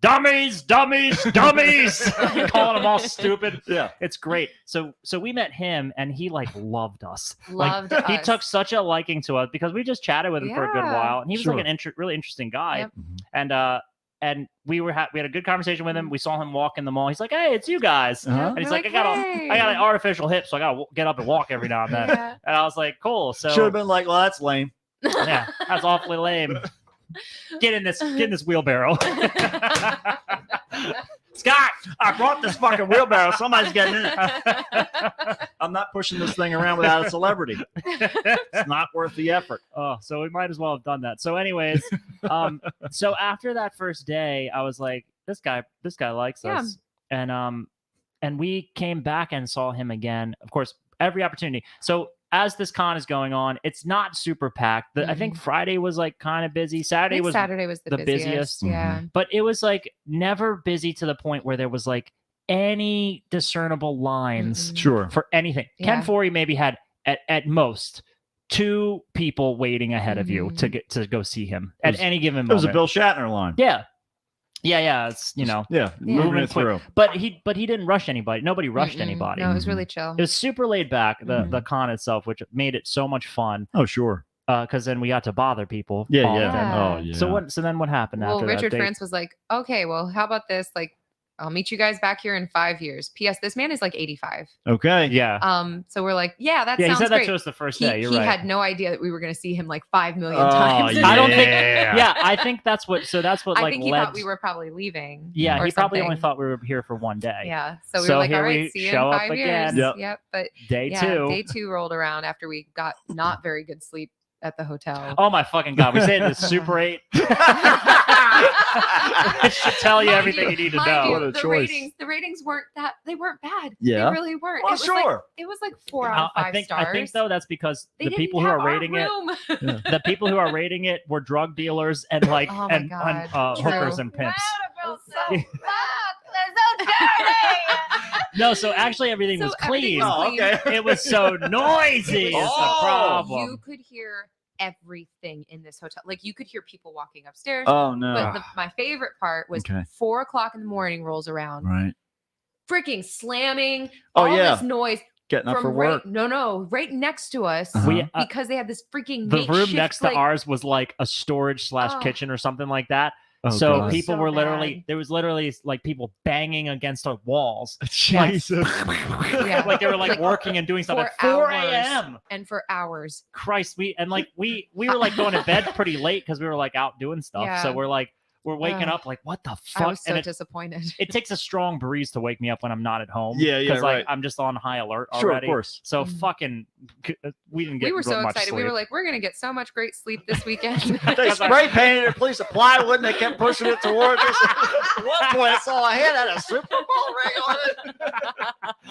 dummies, dummies, dummies, calling them all stupid. Yeah. It's great. So we met him, and he like loved us. Loved He us. took such a liking to us because we just chatted with him for a good Yeah. while, and he was Sure. like an really interesting guy. Yep. And we had a good conversation with him. We saw him walk in the mall. He's like, "Hey, it's you guys." Uh-huh. And he's We're like, I got "Hey." an artificial hip, so I got to get up and walk every now and then. Yeah. And I was like, cool. So Should have been like, well, that's lame. yeah, that's awfully lame. Get in this wheelbarrow. Scott, I brought this fucking wheelbarrow. Somebody's getting in it. I'm not pushing this thing around without a celebrity. It's not worth the effort. Oh, so we might as well have done that. So, anyways, so after that first day, I was like, this guy likes Yeah. us, and we came back and saw him again. Of course, every opportunity. So as this con is going on, it's not super packed. I think Friday was like kind of busy. I Saturday think was, Saturday was the busiest. Yeah. but it was like never busy to the point where there was like any discernible lines Mm-mm. Sure. for anything. Yeah. Ken Forey maybe had at most 2 people waiting ahead of you Mhm. to go see him It at was- any given It moment. was a Bill Shatner line. Yeah. Yeah, it's Yeah, Yeah. moving Moving it through. but he didn't rush anybody. Nobody rushed Mm-mm. anybody. No, it was really chill. It was super laid back, the Mhm. con itself, which made it so much fun. Oh, sure. Because then we got to bother people. Yeah, often. yeah. Oh, yeah. So then what happened Well, after Richard that? France was like, okay, well, how about this? Like, I'll meet you guys back here in 5 years. P.S. This man is like 85. Okay. Yeah. So we're like, yeah, that Yeah, he sounds said that great. to us the first he day. You're he right. had no idea that we were going to see him like 5 million Oh, times. yeah. I don't think. Yeah. Yeah, I think that's what. So that's what I like think he led. thought we were probably leaving. Yeah, or he probably only something. thought we were here for one day. Yeah. So we So were like, here all right, we see you show in up 5 again. years. Yep. But Day yeah, two. day 2 rolled around after we got not very good sleep at the hotel. Oh my fucking god! We stayed at the Super 8. It should tell you Mind everything you need to mind know. you, What a the choice. ratings weren't bad. They Yeah. They really weren't. Well, it was sure. Like, it was like 4 out of 5 I think stars. though that's because They the didn't people who have are our rating it, room. the people who are rating it were drug dealers and like Oh my and God, hookers true. and pimps. So fuck. They're so dirty. No, so actually everything So was everything clean. was Oh, clean. okay. It was so noisy. Is the Oh. problem. You could hear everything in this hotel. Like you could hear people walking upstairs. Oh, no. But my favorite part was Okay. 4 o'clock in the morning rolls around, Right. freaking slamming, Oh, all yeah. this noise Getting up from for work. right next to us We because they had this freaking the room makeshift, next to like, ours was like a storage / Oh. kitchen or something like that. Oh, So God. people So were literally bad. there was literally like people banging against our walls. Jesus. Yeah. Like they were like Like, working and doing stuff for at 4 hours. a.m. and for hours. Christ, we were like going to bed pretty late because we were like out doing stuff. Yeah. So we're waking Ugh. up like, what the I fuck? was so And disappointed. it takes a strong breeze to wake me up when I'm not at home. Yeah, yeah, 'cause, like right. I'm just on high alert Sure, already. of course. So Mhm. fucking, we didn't get We were so much excited. We were sleep. like, we're gonna get so much great sleep this weekend. They spray painted a piece of plywood and they kept pushing it towards us. At one point, I saw a head had a Super Bowl ring on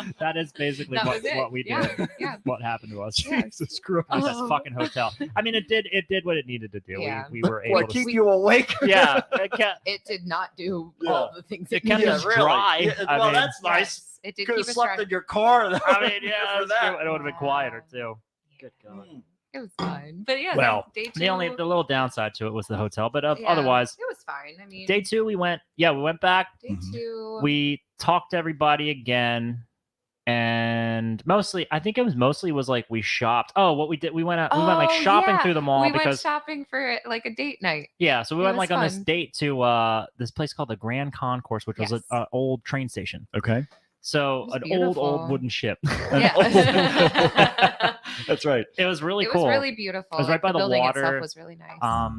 it. That is basically That what, was it. what we did. Yeah, yeah. What happened to us? Yeah. Jesus Christ. At Oh. this fucking hotel. I mean, it did what it needed to do. Yeah. We were able What, to. keep you awake? Yeah, it kept, It did not do Yeah. all the things it kept Yeah, us really. dry. Yeah, I well, mean, that's nice. Yes, it did Could keep have us slept dry. in your car. I mean, yeah, for that's that. true. It would have been quieter too. Good God. It was fine. But yeah, Well, day 2. The little downside to it was the hotel, but yeah, otherwise, it was fine. I mean, day 2 we went back. day Mhm. 2. We talked to everybody again, and mostly I think it was mostly like we shopped. Oh, what we did, we went like Oh, shopping yeah. through the mall we went because shopping for like a date night. yeah, so we It went was like on this fun. date to this place called the Grand Concourse, which was Yes. an old train station. Okay. So was an beautiful. old wooden ship. Yeah. That's right. It was really It cool. was really beautiful. It was right by the building water. itself was really nice.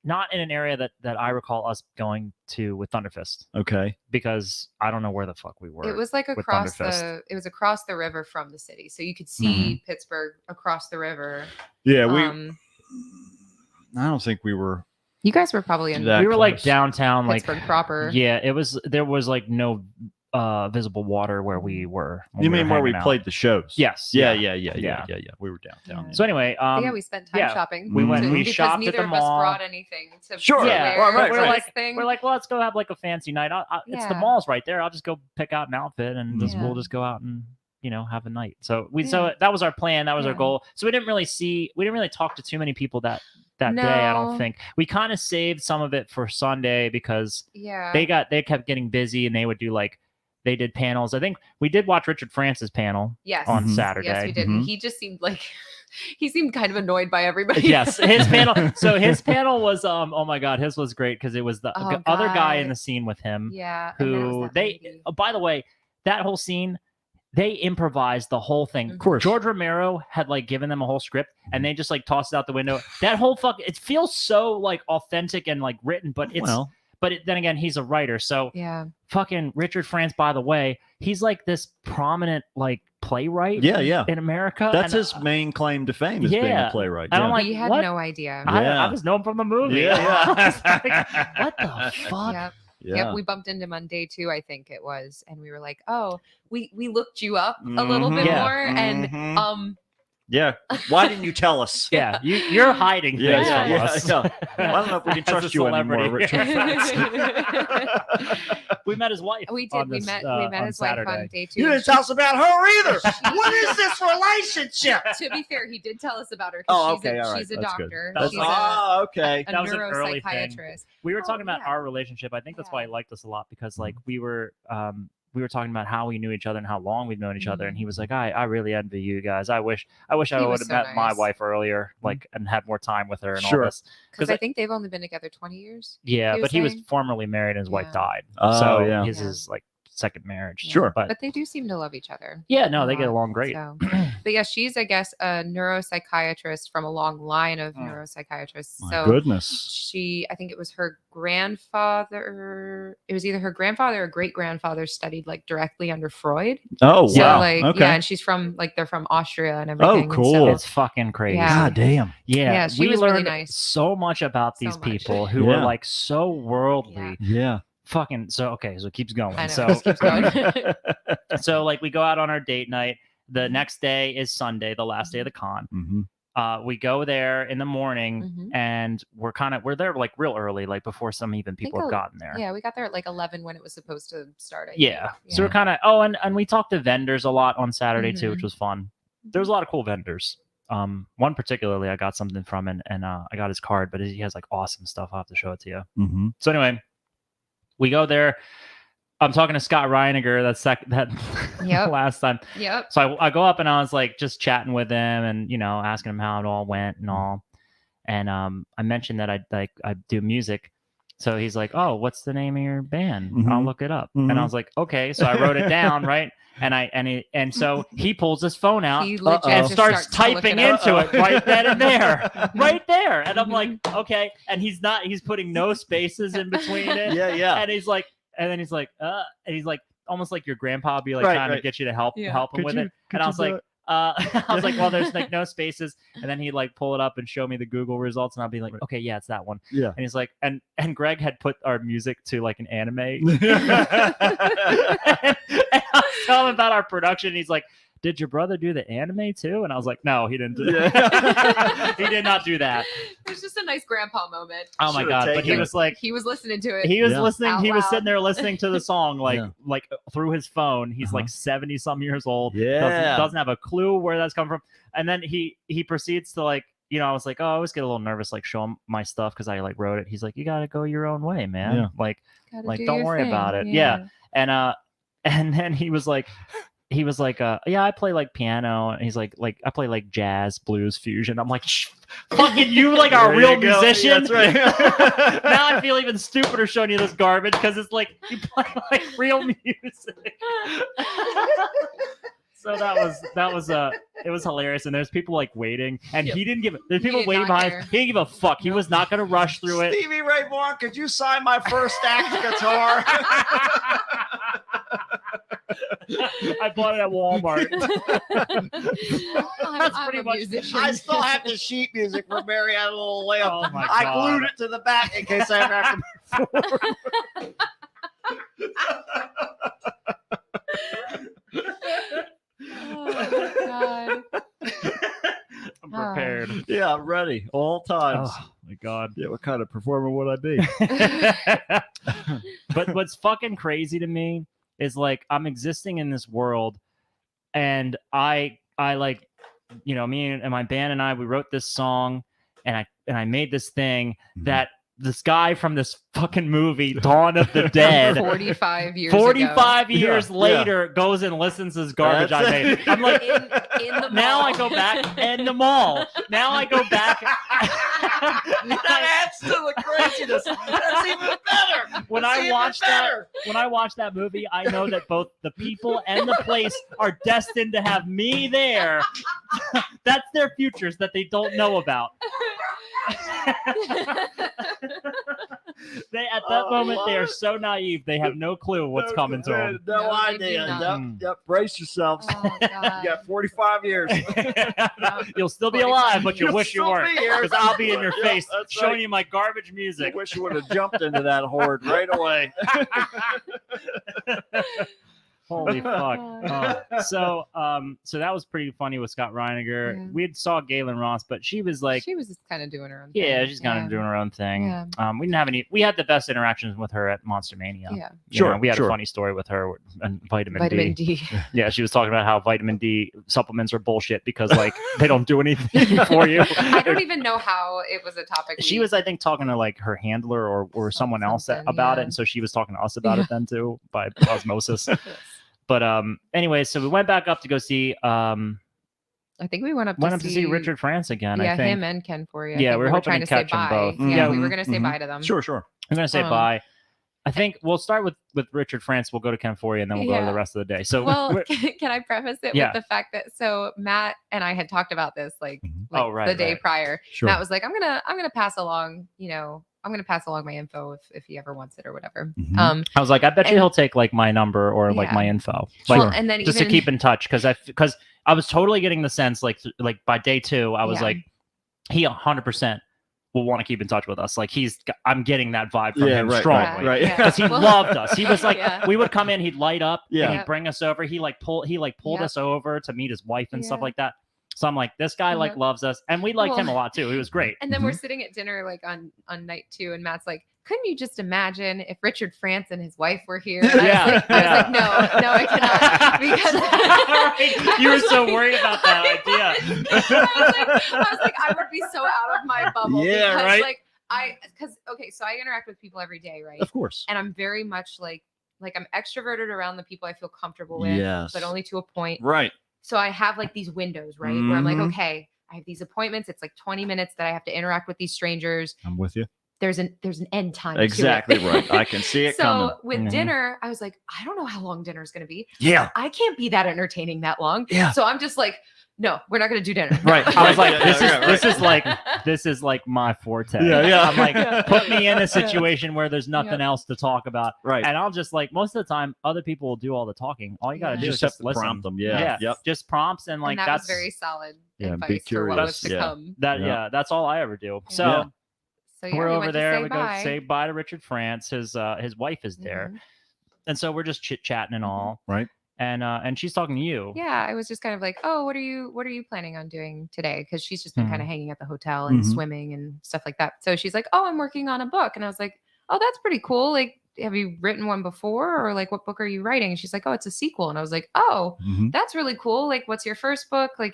Not in an area that I recall us going to with Thunderfist Okay. because I don't know where the fuck we were. It was like with across Thunderfist. it was across the river from the city, so you could see Pittsburgh across the river. Yeah, we. I I don't think we were. you guys were probably in That we were like close. downtown, like Pittsburgh proper. yeah. There was like no visible water where we were. when You we were mean where we hanging out. played the shows? Yes. Yeah, yeah. yeah. We were downtown. Yeah. So anyway, But yeah, we spent time yeah, shopping. we went. Mhm. We because shopped at neither the of us mall. brought anything to Sure. Yeah, wear right, for right. this thing. We're like, well, let's go have like a fancy night. It's the Yeah. mall's right there. I'll just go pick out an outfit and Yeah. we'll just go out and have a night. So Yeah. that was our plan. That was our Yeah. goal. So we didn't really talk to too many people that day. I don't No. think we kind of saved some of it for Sunday because yeah. they kept getting busy and they would do they did panels. I think we did watch Richard France's panel yes. on Mhm. Saturday. Yes, we did. Mhm. He just seemed like he seemed kind of annoyed by everybody. Yes, his panel. So his panel was oh my god, his was great because it was the Oh, other guy in God. the scene with him. Yeah. and then it was Who that they lady. by the way, that whole scene, they improvised the whole thing. Of course. George Romero had given them a whole script and they just tossed it out the window. That whole it feels so authentic and written, but it's Well, then again, he's a writer. So Yeah. fucking Richard France, by the way, he's this prominent playwright yeah, yeah. in America. That's and, his main claim to fame is being a yeah. playwright. And I'm yeah. like, He had what? no idea. I Yeah. just know him from the movie. Yeah, yeah. I was like, what the fuck? Yep. yeah. Yep, we bumped into him on day 2, I think it was, and we were like, "Oh, we looked you up a little bit Mhm. Yeah. more, and Mhm. Yeah. Why didn't you tell us? Yeah, you're hiding things Yeah, from yeah, us. yeah. I don't know if we can As a trust you anymore, celebrity. Richard. we met his wife. We did. on We this, met on his wife Saturday. on day 2. You didn't tell us about her either. What is this relationship? To be fair, he did tell us about her. 'Cause Oh, she's okay, all right, she's a that's good. doctor. That was She's Oh, okay. a That was an early thing. neuropsychiatrist. We were Oh, talking about yeah. our relationship. I think that's why he Yeah. liked us a lot because like we were talking about how we knew each other and how long we've known each other, and he was like, I really envy you guys. I wish I He would was have so met my nice. wife earlier, like, and had more time with her and Sure. all this. Because 'Cause I think they've only been together 20 years. Yeah, he but was he was saying. formerly married and his wife Yeah. died. Oh, so yeah. his Yeah. is like second marriage. Sure. But But they do seem to love each other. yeah, no, a they get lot, along great. So. But yeah, she's, I guess, a neuropsychiatrist from a long line of neuropsychiatrists. My So goodness. I think it was her grandfather. It was either her grandfather or great grandfather studied like directly under Freud. Oh, So wow. like, okay. yeah, and she's from like they're from Austria and everything. and cool. so- It's fucking crazy. Yeah. God damn. Yeah, she we was really learned nice. so much about So these much. people who were Yeah. like so worldly. Yeah. Fucking so okay, so it keeps going. I know, So it just keeps going. so like we go out on our date night. The Mm-hmm. next day is Sunday, the last day of the con. Mhm. We go there in the morning Mhm. and we're there like real early, like before some even people have a- gotten there. Yeah, we got there at like 11 when it was supposed to start. I think. Yeah. So we're kind of and we talked to vendors a lot on Saturday too, which Mhm. was fun. There was a lot of cool vendors. One particularly I got something from and I got his card, but he has like awesome stuff. I'll have to show it to you. Mhm. So anyway, we go there. I'm talking to Scott Reiniger that Yep. last time. Yep. So I go up and I was like just chatting with him and asking him how it all went and all. And I mentioned that I do music. So he's like, "Oh, what's the name of your band? I'll Mhm. look it up." And I Mhm. was like, "Okay." So I wrote it down, right? And so he pulls his phone out He legit and just starts starts to look typing it up. into it right then and there, right there. And I'm like, Mhm. "Okay." And he's putting no spaces in between it. Yeah, yeah. And he's like, and then he's like, almost like your grandpa would be like Right, trying to right. get you to help Yeah. him Could with you- it. could And I you was do like, it? I was like, well, there's like no spaces. And then he'd like pull it up and show me the Google results, and I'll be like, Right. okay, yeah, it's that one. Yeah. And he's like, and Greg had put our music to like an anime. and I was telling him about our production. He's like, did your brother do the anime too? And I was like, no, he didn't. Yeah. He did not do that. It was just a nice grandpa moment. Oh my Should've god! But he taken was like, He was listening to it. he was Yeah. listening. Out He was loud. sitting there listening to the song like Yeah. like through his phone. He's Uh-huh. like 70 some years old. Yeah. doesn't have a clue where that's come from. And then he proceeds to like, I was like, oh, I always get a little nervous, like show him my stuff because I like wrote it. He's like, you gotta go your own way, man. Yeah. Like Gotta like, do don't your worry thing. about it. Yeah. And then he was like, yeah, I play like piano. And he's like I play like jazz, blues, fusion. I'm like, fucking you like are a There real you go. musician. That's right. Now I feel even stupider showing you this garbage because it's like you play like real music. So it was hilarious, and there's people like waiting, and Yep. he didn't give. There's people did waiting not behind. care. He didn't give a fuck. He was not gonna rush through it. Stevie Ray Vaughan, could you sign my first axe guitar? I bought it at Walmart. I'm pretty a much- musician. I still have the sheet music for Mary Had a Little Lamb. Oh my I god! glued it to the back in case I ever have to move forward. Oh my god. I'm prepared. Yeah, I'm ready all times. Oh my god! Yeah, what kind of performer would I be? But what's fucking crazy to me is like I'm existing in this world, and I like, me and my band and we wrote this song, and I made this thing that this guy from this fucking movie Dawn of the Dead 45 years ago. 45 years Yeah, later goes and listens to this garbage That's I it. made. I'm like, in the now I mall. go back and the mall. Now I go back. That adds to the craziness. That's even better. When That's I even watched better. when I watch that movie, I know that both the people and the place are destined to have me there. That's their futures that they don't know about. They at that Oh, moment they love are it. so naive. They have no clue what's coming to them. No, No, they idea. do not. Yep, yep. Brace yourselves. Oh, You God. got 45 years. You'll still be alive, but you You'll wish you still weren't, be here. because I'll be in your Yep, face that's showing right. you my garbage I music. wish you would have jumped into that horde right away. Oh Holy fuck. So that was pretty funny with Scott Reiniger. Yeah. We had saw Galen Ross, but she was like, she was just kind of doing her own yeah, thing. she's kind of doing her own thing. Yeah. We didn't have any. We had the best interactions with her at Monster Mania. Yeah. You know, Sure, we had sure. a funny story with her and vitamin Vitamin D. D. Yeah, she was talking about how vitamin D supplements are bullshit because like they don't do anything for you. I don't even know how it was a topic. She was, I think, talking to like her handler or someone else Something, about it, yeah. and so she was talking to us about Yeah. it then too by osmosis. But anyway, so we went back up to go see I think we went up to see Richard France again. Yeah, I think him and Ken Forey. I Yeah, think we're we hoping trying to to say catch 'em bye. both. Yeah, we Mhm, were gonna say mhm. bye to them. Sure, sure. I'm gonna say Um, bye. I think we'll start with Richard France. We'll go to Ken Forey, and then we'll go to Yeah. the rest of the day. So Well, we're- can I preface it Yeah. with the fact that so Matt and I had talked about this like Oh, right, the day right. prior. Sure. Matt was like, I'm gonna pass along, I'm gonna pass along my info if he ever wants it or whatever. Mhm. I was like, I bet you and- he'll take like my number or like Yeah. my info, Well, like and then just even to keep in touch because I was totally getting the sense like by day 2 I was Yeah. like he 100% will want to keep in touch with us. Like I'm getting that vibe from him strongly. right. Yeah. Because he Well- loved us. He was like, Yeah. we would come in, he'd light up, Yeah. and he'd bring us over. He pulled Yep. us over to meet his wife and stuff Yeah. like that. So I'm like, this guy like Yep. loves us, and we liked him a Well- lot too. He was great. And then we're sitting at dinner like on night 2, and Matt's like, couldn't you just imagine if Richard France and his wife were here? And Yeah, I was like, no, I cannot. Because You were so worried about that idea. I was like, I would be so out of my bubble. Yeah, because, right. Like so I interact with people every day, right? Of course. And I'm very much like I'm extroverted around the people I feel comfortable with, Yes. but only to a point. Right. So I have like these windows, right? Where I'm like, Mhm. okay, I have these appointments. It's like 20 minutes that I have to interact with these strangers. I'm with you. There's an end time. Exactly to it. right. I can see it so coming. with Mhm. dinner, I was like, I don't know how long dinner is going to be. Yeah. I can't be that entertaining that long. Yeah. So I'm just like, no, we're not going to do dinner. Right. I was like, Yeah, this yeah, is right. this is like my forte. Yeah, yeah. I'm like, Yeah. put me in a situation where there's nothing else to talk about, Right. and I'll just like most of the time, other people will do all the talking. All you gotta Yeah. do You is just have just to listen. prompt them. Yeah. Yep. Just prompts and like and that that's was very solid Yeah, be advice for what was curious. to Yeah. come. that. Yeah. Yeah, that's all I ever do. So. Yeah. So yeah, We're we over went to there. say We go bye. say bye to Richard France. His wife is there, Mhm. and so we're just chit chatting and all. Right. And she's talking to you. Yeah, I was just kind of like, oh, what are you planning on doing today? Because she's just been Mhm. kind of hanging at the hotel and Mhm. swimming and stuff like that. So she's like, oh, I'm working on a book, and I was like, oh, that's pretty cool. Like, have you written one before, or like, what book are you writing? And she's like, oh, it's a sequel, and I was like, oh, Mhm. that's really cool. Like, what's your first book? Like,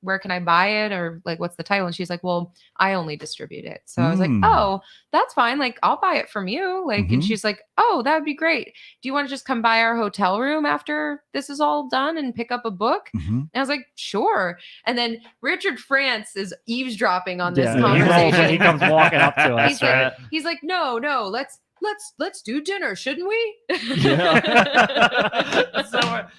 where can I buy it? Or like, what's the title? And she's like, well, I only distribute it. So I was like, Mm. oh, that's fine. Like, I'll buy it from you. Like, and Mhm. she's like, oh, that would be great. Do you want to just come by our hotel room after this is all done and pick up a book? Mhm. And I was like, sure. And then Richard France is eavesdropping on this Yeah, He rolls in, conversation. he comes walking up to us. He's Right? like, no, let's do dinner, shouldn't we?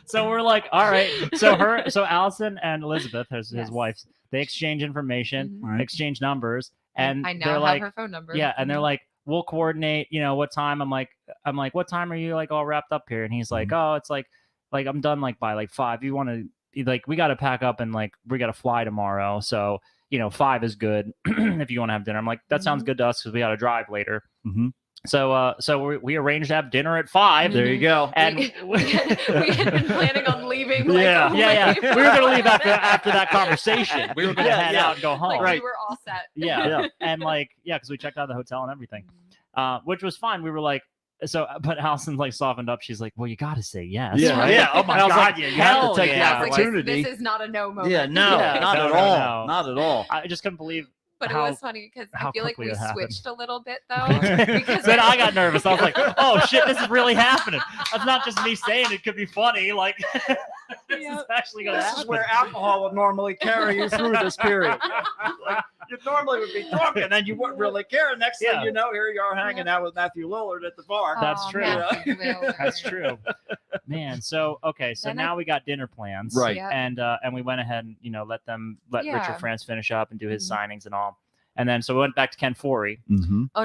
so we're like, all right. So Allison and Elizabeth, his Yes. wife, they exchange information, Mhm. Right. exchange numbers, and I now they're have like, her phone number. yeah, and they're Mhm. like, we'll coordinate. You know what time? I'm like, what time are you like all wrapped up here? And he's like, oh, it's like I'm done like by like 5. You want to like we got to pack up and like we got to fly tomorrow. So 5 is good if you want to have dinner. I'm like, that sounds Mhm. good to us because we got to drive later. Mhm. So we arranged to have dinner at 5. There you go. And we had been planning on leaving. Like, Yeah. yeah. way We were gonna leave after that conversation. We were gonna Yeah, head yeah. out and go home. Like, Right. we were all set. Yeah. Yeah. And like, because we checked out the hotel and everything, Mm-hmm. which was fine. We were like, but Allison like softened up. She's like, well, you got to say yes. Yeah. right? Yeah. Oh my And I was God. like, Yeah. You have hell to take yeah. the I was like, opportunity. this is not a no moment. Yeah. No. Yeah, Not no, at no, all. no. Not at all. I just couldn't believe. But how- it was funny because I how feel like quickly we it happened. switched a little bit though. because Then I got nervous. I was like, oh shit, this is really happening. That's not just me saying it could be funny. Like, this is Yep. actually gonna This happen. is where alcohol would normally carry you through this period. Like, you normally would be drunk and then you wouldn't really care. And next Yeah. thing you know, here you are hanging out with Matthew Lillard at the bar. That's Oh, true. Matthew Lillard. That's true, man. So okay, so Then I- now we got dinner plans, Right. Yep. And we went ahead and let Yeah. Richard France finish up and do his Mhm. signings and all, and then so we went back to Ken Forey. Mm-hmm. Oh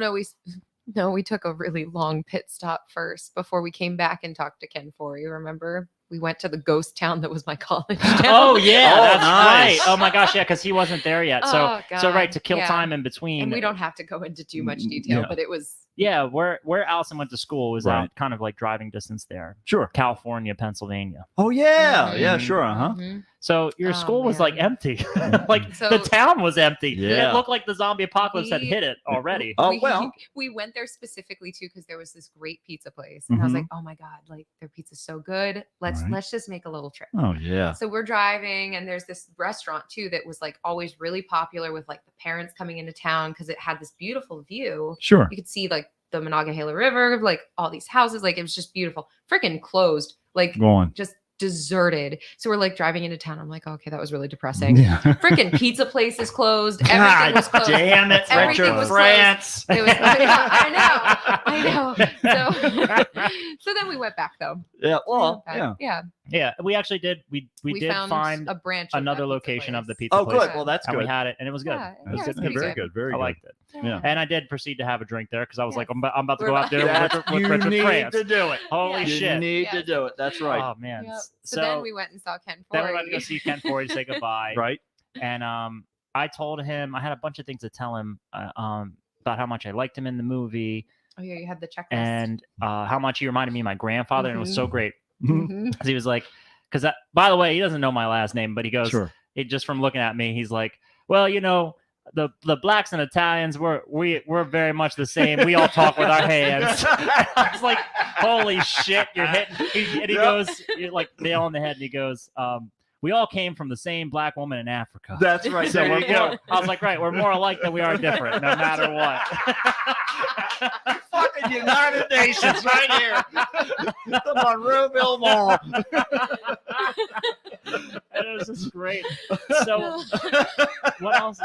no, we took a really long pit stop first before we came back and talked to Ken Forey. Remember? We went to the ghost town that was my college town. Oh yeah, Oh, that's nice. right. Oh my gosh, yeah, because he wasn't there yet. So Oh, so right God. to kill Yeah. time in between. And we don't have to go into too much detail, Yeah. but it was Yeah, where Allison went to school was Right. at kind of like driving distance there. Sure. California, Pennsylvania. Oh yeah, Mhm. yeah, sure, Mhm. So your Oh, school was like man. empty. Like So- the town was empty. Yeah. It looked like the zombie apocalypse had We- hit it already. Oh we, well. we went there specifically too because there was this great pizza place, and I was Mhm. like, oh my god, like their pizza's so good. Let's Right. let's just make a little trip. Oh yeah. So we're driving, and there's this restaurant too that was like always really popular with like the parents coming into town because it had this beautiful view. Sure. You could see like the Monongahela River, like all these houses, like it was just beautiful. Freaking closed, like Go on. just deserted. So we're like driving into town. I'm like, okay, that was really depressing. Yeah. Freaking pizza place is closed. Everything was closed. damn it, Everything Richard was France. It was. I know. So then we went back though. Yeah. We Well. went back. Yeah. Yeah. Yeah, we actually did. We did found find a branch. of another that pizza location of the place. pizza Oh, place. good. Well, that's and good. we had it, and it was good. Yeah, It was yeah, good. it's pretty very good. good. Very I good. liked it. Yeah. And I did proceed to have a drink there because I was like, Yes. I'm about to We're go out about- dinner That's- with you Richard need France. to do it. Holy Yeah. You shit! need to Yes. do it. That's right. Oh man. Yep. So, So then we went and saw Ken then Foree. we went to go see Ken Foree to say goodbye. Right. And I told him I had a bunch of things to tell him about how much I liked him in the movie Oh yeah, you had the checklist. and how much he reminded me of my grandfather, and it was so great Mhm. because he was like, because by the way, he doesn't know my last name, but he goes, Sure. it just from looking at me, he's like, well, you know, the blacks and Italians, we're very much the same. We all talk with our hands. I was like, holy shit, you're hitting. And he Yep. goes, you're like nail on the head, and he goes, we all came from the same black woman in Africa. That's right. So There we're you go. more, I was like, right, we're more alike than we are different, no matter what. Fucking United Nations right here. The Monroeville Mall. And it was just great. So what else?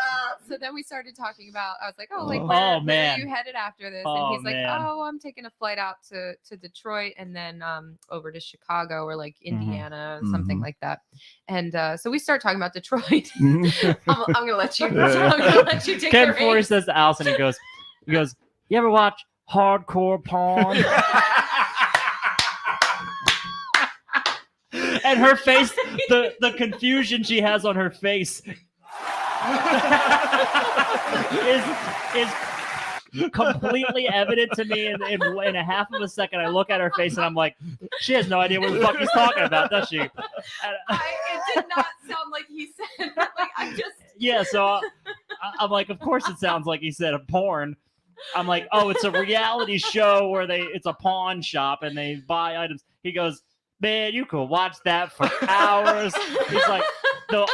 So then we started talking about. I was like, "Oh, like Oh, where man. are you headed after this?" Oh, and he's like, man. "Oh, I'm taking a flight out to Detroit and then over to Chicago or like Indiana, something Mhm. like that." And so we start talking about Detroit. Mhm. I'm gonna let you. Yeah. I'm gonna let you take Ken the Foree reins. says to Allison, he goes, you ever watch Hardcore Pawn? And her face, the confusion she has on her face is completely evident to me in a half of a second. I look at her face and I'm like, she has no idea what the fuck he's talking about, does she? And, It did not sound like he said. Like I just. yeah, so I'm like, of course it sounds like he said a porn. I'm like, oh, it's a reality show where it's a pawn shop and they buy items. He goes, man, you could watch that for hours. He's like,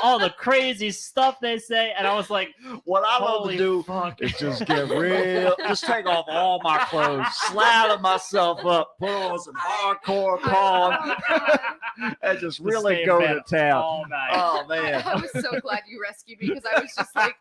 all the crazy stuff they say, and I was like, What I love holy to do fuck. is just get real, just take off all my clothes, slather myself up, put on some hardcore porn, and just really stay in go bed to town. all night. Oh man. I was so glad you rescued me because I was just like.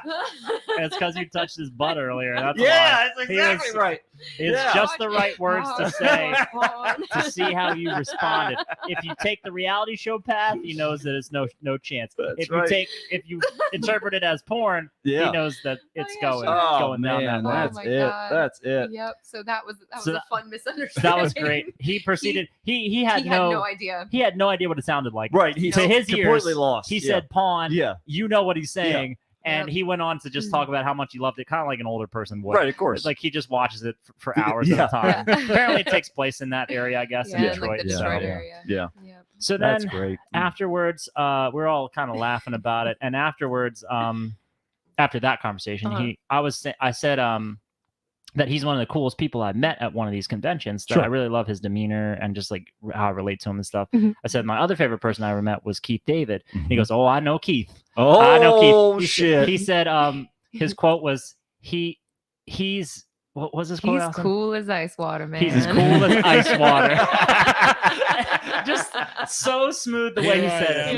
And it's because you touched his butt earlier. That's Yeah, why. that's exactly right. It's Yeah. just the right words to say Pawn. to see how you responded. If you take the reality show path, he knows that it's no chance. That's If you right. if you interpret it as porn, Yeah. he knows that it's yeah, going sure. Oh going down man, that way. that's my it. God. That's it. Yep. So that was So a that- fun misunderstanding. That was great. He proceeded. He had He no, had no idea. he had no idea what it sounded like. Right. He's To his completely ears, lost. He Yeah. said pawn. Yeah. You know what he's saying. And Yep. he went on to just talk about how much he loved it, kind of like an older person would. Right, of course. Like he just watches it for hours Yeah. at a time. Yeah. Apparently, it takes place in that area, I guess, Yeah, in in, Detroit. like the Yeah. Detroit so. area. Yeah. Yep. So That's then great. afterwards, we're all kind of laughing about it. And afterwards, after that conversation, Uh-huh. I said that he's one of the coolest people I met at one of these conventions. That Sure. I really love his demeanor and just like how I relate to him and stuff. Mhm. I said my other favorite person I ever met was Keith David. He Mhm. goes, "Oh, I know Keith. Oh I know Keith." He, shit. He said, his quote was, he's what was his quote? He's Allison? cool as ice water, man. He's as cool as ice water. Just so smooth the way he said it.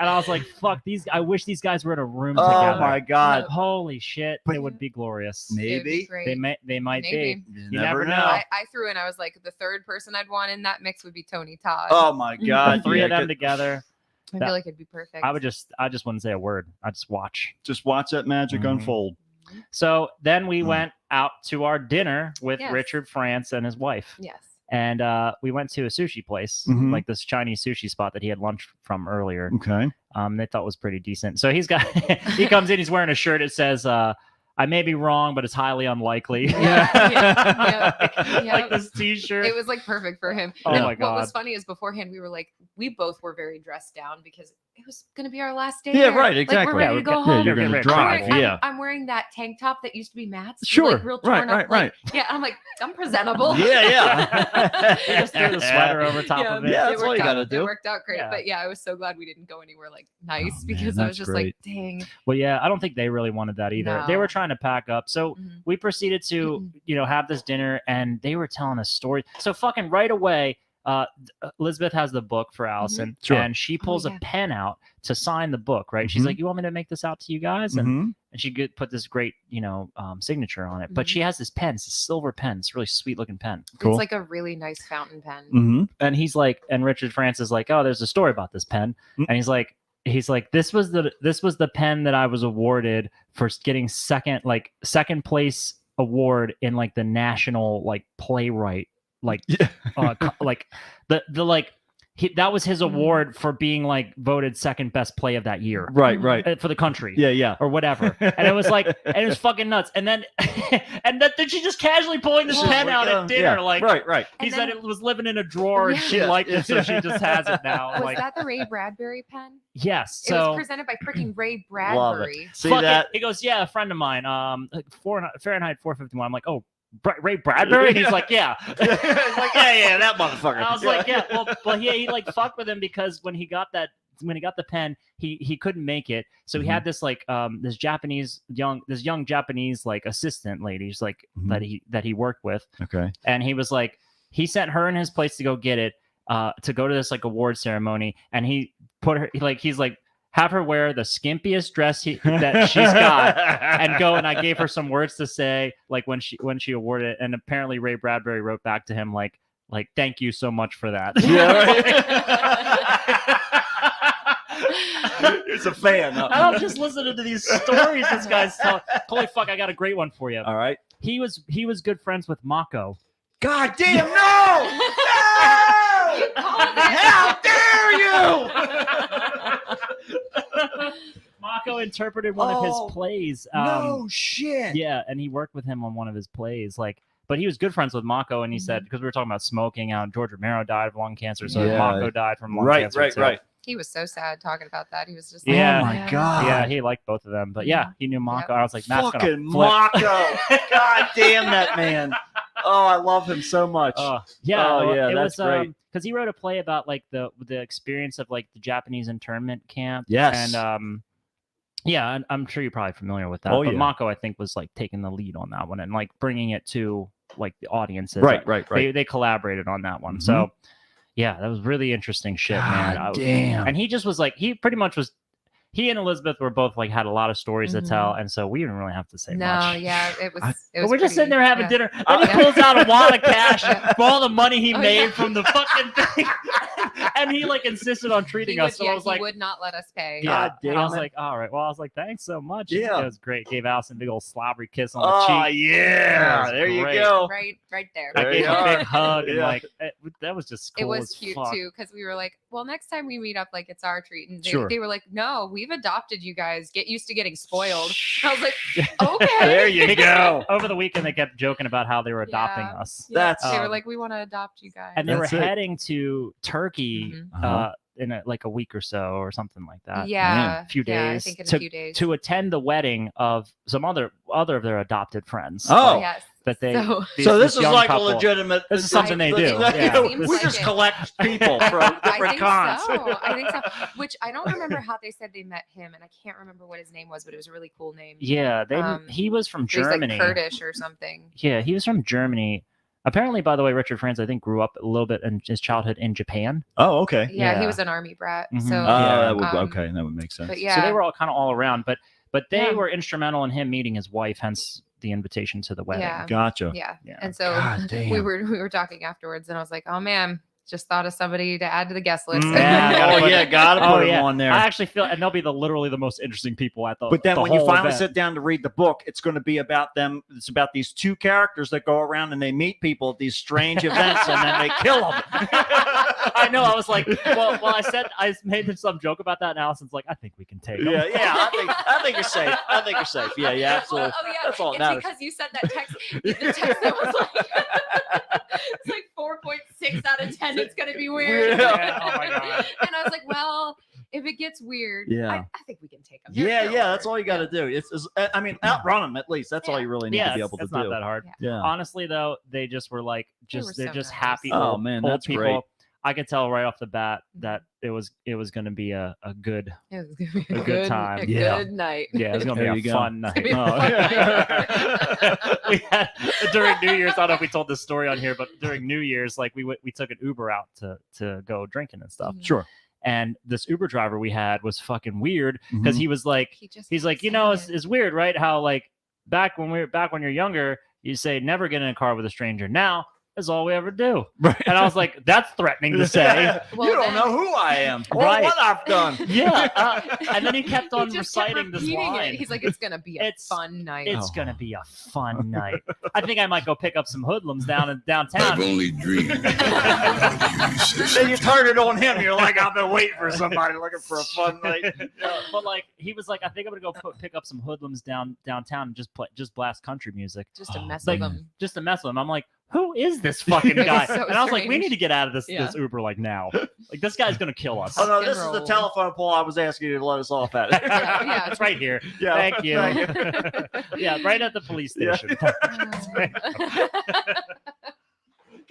And I was like, fuck, I wish these guys were in a room Oh together. my god. Holy shit, But- it would be glorious. It'd be Maybe. great. They might Maybe. be. You You never know. I threw in. I was like, the third person I'd want in that mix would be Tony Todd. Oh my god. The three yeah, of them good- together. I that- feel like it'd be perfect. I just wouldn't say a word. I'd just watch. Just watch that magic Mhm. unfold. So then we Mm. went out to our dinner with Yes. Richard France and his wife. Yes. And we went to a sushi place, Mhm. like this Chinese sushi spot that he had lunch from earlier. Okay. They thought was pretty decent. So he's got he comes in, he's wearing a shirt. It says I may be wrong, but it's highly unlikely. Yeah. Like this T-shirt. It was like perfect for him. Oh And my what God. was funny is beforehand we were like, we both were very dressed down because it was gonna be our last day. Yeah, there. right, Like, exactly. we're Yeah, ready we're to go get- home. Yeah, you're We're gonna getting drive. ready to Yeah. I'm wearing that tank top that used to be Matt's. Sure. Like real Right, torn up. right, like, right. Yeah, I'm like, I'm presentable. Yeah. He just threw the sweater over top of it. Yeah, it that's all worked you out- gotta do. It worked out great. Yeah. But yeah, I was so glad we didn't go anywhere like nice Oh, man, because I was that's just great. like, dang. Well, yeah, I don't think they really wanted that either. They were No. trying to pack up. So Mhm. we proceeded to, have this dinner, and they were telling us stories. So fucking right away, Elizabeth has the book for Allison, Sure. and she pulls yeah. a pen out to sign the book. Right? She's Mhm. like, "You want me to make this out to you guys?" And Mhm. she put this great, signature on it. But Mhm. she has this pen. It's a silver pen. It's a really sweet looking pen. Cool. It's like a really nice fountain pen. Mhm. And he's like, and Richard Francis is like, "Oh, there's a story about this pen," Mm. and he's like, this was the pen that I was awarded for getting second place award in like the national like playwright Yeah. like that was his Mhm. award for being like voted second best play of that year Right. for the country. Yeah, yeah. Or whatever, and it was like, and it was fucking nuts. And then, then she just casually pulling this Well, pen out at dinner, Yeah. like Right. he And said then- it was living in a drawer and Yeah. she Yeah. liked it, so she just has it now. Was Like, that the Ray Bradbury pen? yes. It was So presented by freaking Ray Love it. Bradbury. See fuck that? it. He goes, yeah, a friend of mine, Fahrenheit 451. I'm like, oh, Ray Bradbury? And he's like, yeah. It's like, yeah, that motherfucker. And I was like, yeah, well, he like fucked with him because when he got the pen, he couldn't make it. So he had this like this young Japanese like assistant lady, just like Mhm. that he worked with, Okay. and he was like, he sent her in his place to go get it, to go to this like award ceremony, and he put her he's like, have her wear the skimpiest dress that she's got and go. And I gave her some words to say, like when she awarded it. And apparently Ray Bradbury wrote back to him like thank you so much for that. It's a fan. Huh? I'm just listening to these stories this guy's telling. Holy fuck, I got a great one for you. All right. He was good friends with Mako. God damn, no! No! How dare you! Mako interpreted one of Oh, his plays. No shit. Yeah, and he worked with him on one of his plays. But he was good friends with Mako, and he said, because we were talking about smoking out, George Romero died of lung cancer, so Yeah. Mako died from lung cancer. too. He was so sad talking about that. He was just Yeah. Oh my God. Yeah, he liked both of them. But yeah, he knew Mako. I was like, Matt's gonna Fucking flip. Mako. God damn that man. Oh, I love him so much. Yeah, Oh, well, yeah, it that's was great. because he wrote a play about like the experience of like the Japanese internment camp. Yes. And yeah, I'm sure you're probably familiar with that. Oh, but yeah. Mako, I think, was like taking the lead on that one and like bringing it to like the audiences. Right. They collaborated on that one. Mhm. So yeah, that was really interesting shit, man. God damn. And he just was like, he pretty much was. He and Elizabeth were both like had a lot of stories to tell, and so we didn't really have to say No, much. yeah, it was. But we're just sitting there having dinner. Then he Yeah. pulls out a wad of cash for all the money he Oh, made yeah. from the fucking thing, and he like insisted on treating us. So I was he like, would not let us pay. yeah. God And I was damn it. like, all right. Well, I was like, thanks so much. Yeah. It was great. Gave Allison a big old slobbery kiss on the Oh cheek. yeah. That was There you great. go. Right there. I There gave you him a are. big hug and Yeah. like that was just cool. It was as cute fuck. too because we were like, well, next time we meet up, like it's our treat, and Sure. they were like, no, we've adopted you guys. Get used to getting spoiled. I was like, okay. There you go. Over the weekend, they kept joking about how they were adopting Yeah. us. Yeah, That's- they were Um, like, we want to adopt you guys. And they That's were it. heading to Turkey Mhm. Uh-huh. in like a week or so or something like that. Yeah, a few yeah, I days think in to, a few days. to attend the wedding of some other of their adopted friends. Oh. Yes. that they. So- So this is young like couple- a legitimate. This is something they do. It Yeah. seems We like just it. collect people from I different think cons. so. I think so. Which I don't remember how they said they met him, and I can't remember what his name was, but it was a really cool name. Yeah, Um, he was from He was Germany. like Kurdish or something. Yeah, he was from Germany. Apparently, by the way, Richard Francis, I think, grew up a little bit in his childhood in Japan. Oh, okay. Yeah, Yeah. he was an army brat. Mhm. So, Oh, that would, um, okay, that would make sense. but yeah, So they were all kind of all around, but they Yeah. were instrumental in him meeting his wife, hence the invitation to the wedding. Yeah. Gotcha. yeah. Yeah. And so God we damn. were talking afterwards, and I was like, oh man, Just thought of somebody to add to the guest list. Yeah, Oh put yeah, it- gotta put Oh them yeah, on there. I actually feel, and they'll be literally the most interesting people at the. But then the when you whole finally event. sit down to read the book, it's going to be about them. It's about these two characters that go around and they meet people at these strange events and then they kill them. I know. I was like, well, I made some joke about that, and Allison's like, I think we can take them. Yeah. I think you're safe. I think you're safe. Yeah, absolutely. Well, oh yeah, That's all that it's matters. because you sent that text. The text that was like, it's like 4.6 out of 10. It's gonna be weird. Yeah, oh my God. And I was like, well, if it gets weird, Yeah. I think we can take them. Yeah, that's all you got to do. It's I mean, outrun them at least. That's all you really need to Yeah, be able to it's do. not that hard. Yeah. Honestly, though, they just were like, They were they're so just nice. happy. Oh, old, man, old that's people. great. I could tell right off the bat that it was going to be a good, It was gonna be A good time. A Yeah. good night. yeah, it was going to There be you a go. fun night. It's gonna be a fun we had during New Year's. I don't know if we told this story on here, but during New Year's, like we took an Uber out to go drinking and stuff. Sure. And this Uber driver we had was fucking weird because Mhm. he was like, he's like, it's weird, right? How like back when you're younger, you say never get in a car with a stranger. Now is all we ever do. Right. And I was like, that's threatening to say. Well, you don't then- know who I am or Right. what I've done. Yeah. And then he kept on He just kept reciting this repeating line. it. He's like, it's gonna be a It's- fun night. It's gonna be a fun night. I think I might go pick up some hoodlums downtown. only dreamed. Then you turn it on him. You're like, I've been waiting for somebody looking for a fun night. But like he was like, I think I'm gonna go pick up some hoodlums downtown and just blast country music, just to mess like with them. just to mess with him. I'm like, who is this fucking It was guy? so And I was like, we strange. need to get out of this Yeah. this Uber like now. Like this guy's gonna kill us. Oh no, Rock and this is the roll. telephone pole I was asking you to let us off at. Yeah. It's right here. Yeah. Thank you. Yeah, right at the police Yeah. station.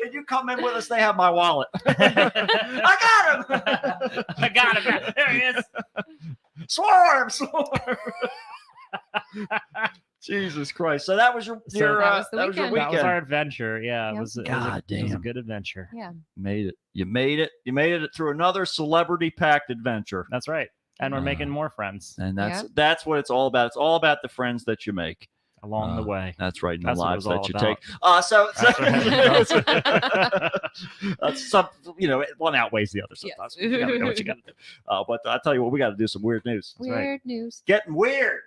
Can you come in with us? They have my wallet. I got him. I got him. There he is. Swarm. Jesus Christ! So that was your So your that was the your weekend. That was weekend. our adventure. Yeah, Yep. it was a God damn. good adventure. Yeah. Made it. You made it. You made it through another celebrity packed adventure. That's right. And we're making more friends And Yep. that's what it's all about. It's all about the friends that you make. along the way. That's right. And That's the what it lives was that all you about. take. So That's right. some, one outweighs the other sometimes. Yes. You gotta know what you got to do. But I tell you what, we got to do some weird news. That's right. Weird news. Getting weird.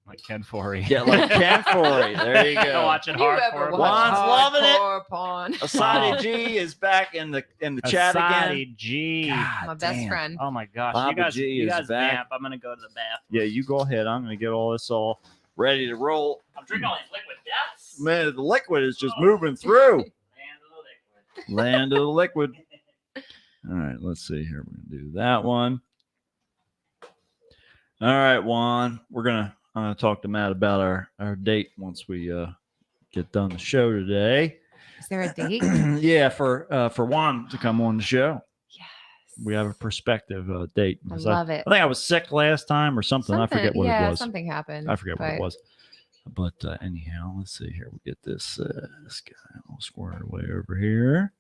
Like Ken Forey. Yeah, like Ken Forey. There you go. Watching You ever hardcore. watch Juan's loving it. Hardcore Pawn? Asadi G is back in the chat again. Asadi G. God My best damn. friend. Oh my gosh. Baba G you is guys back. vamp. I'm gonna go to the bathroom. Yeah, you go ahead. I'm going to get all this all ready to roll. I'm drinking all these liquid deaths. Man, the liquid is just moving through. Man, the liquid. Land of the liquid. All right, let's see here. We're gonna do that one. All right, Juan. I'm gonna talk to Matt about our date once we get done the show today. Is there a date? Yeah, for Juan to come on the show. Yes. We have a prospective date. I because love it. I think I was sick last time or something. I forget what yeah, it was. something happened. I forget what it but was. But anyhow, let's see here. We get this guy all squared away over here.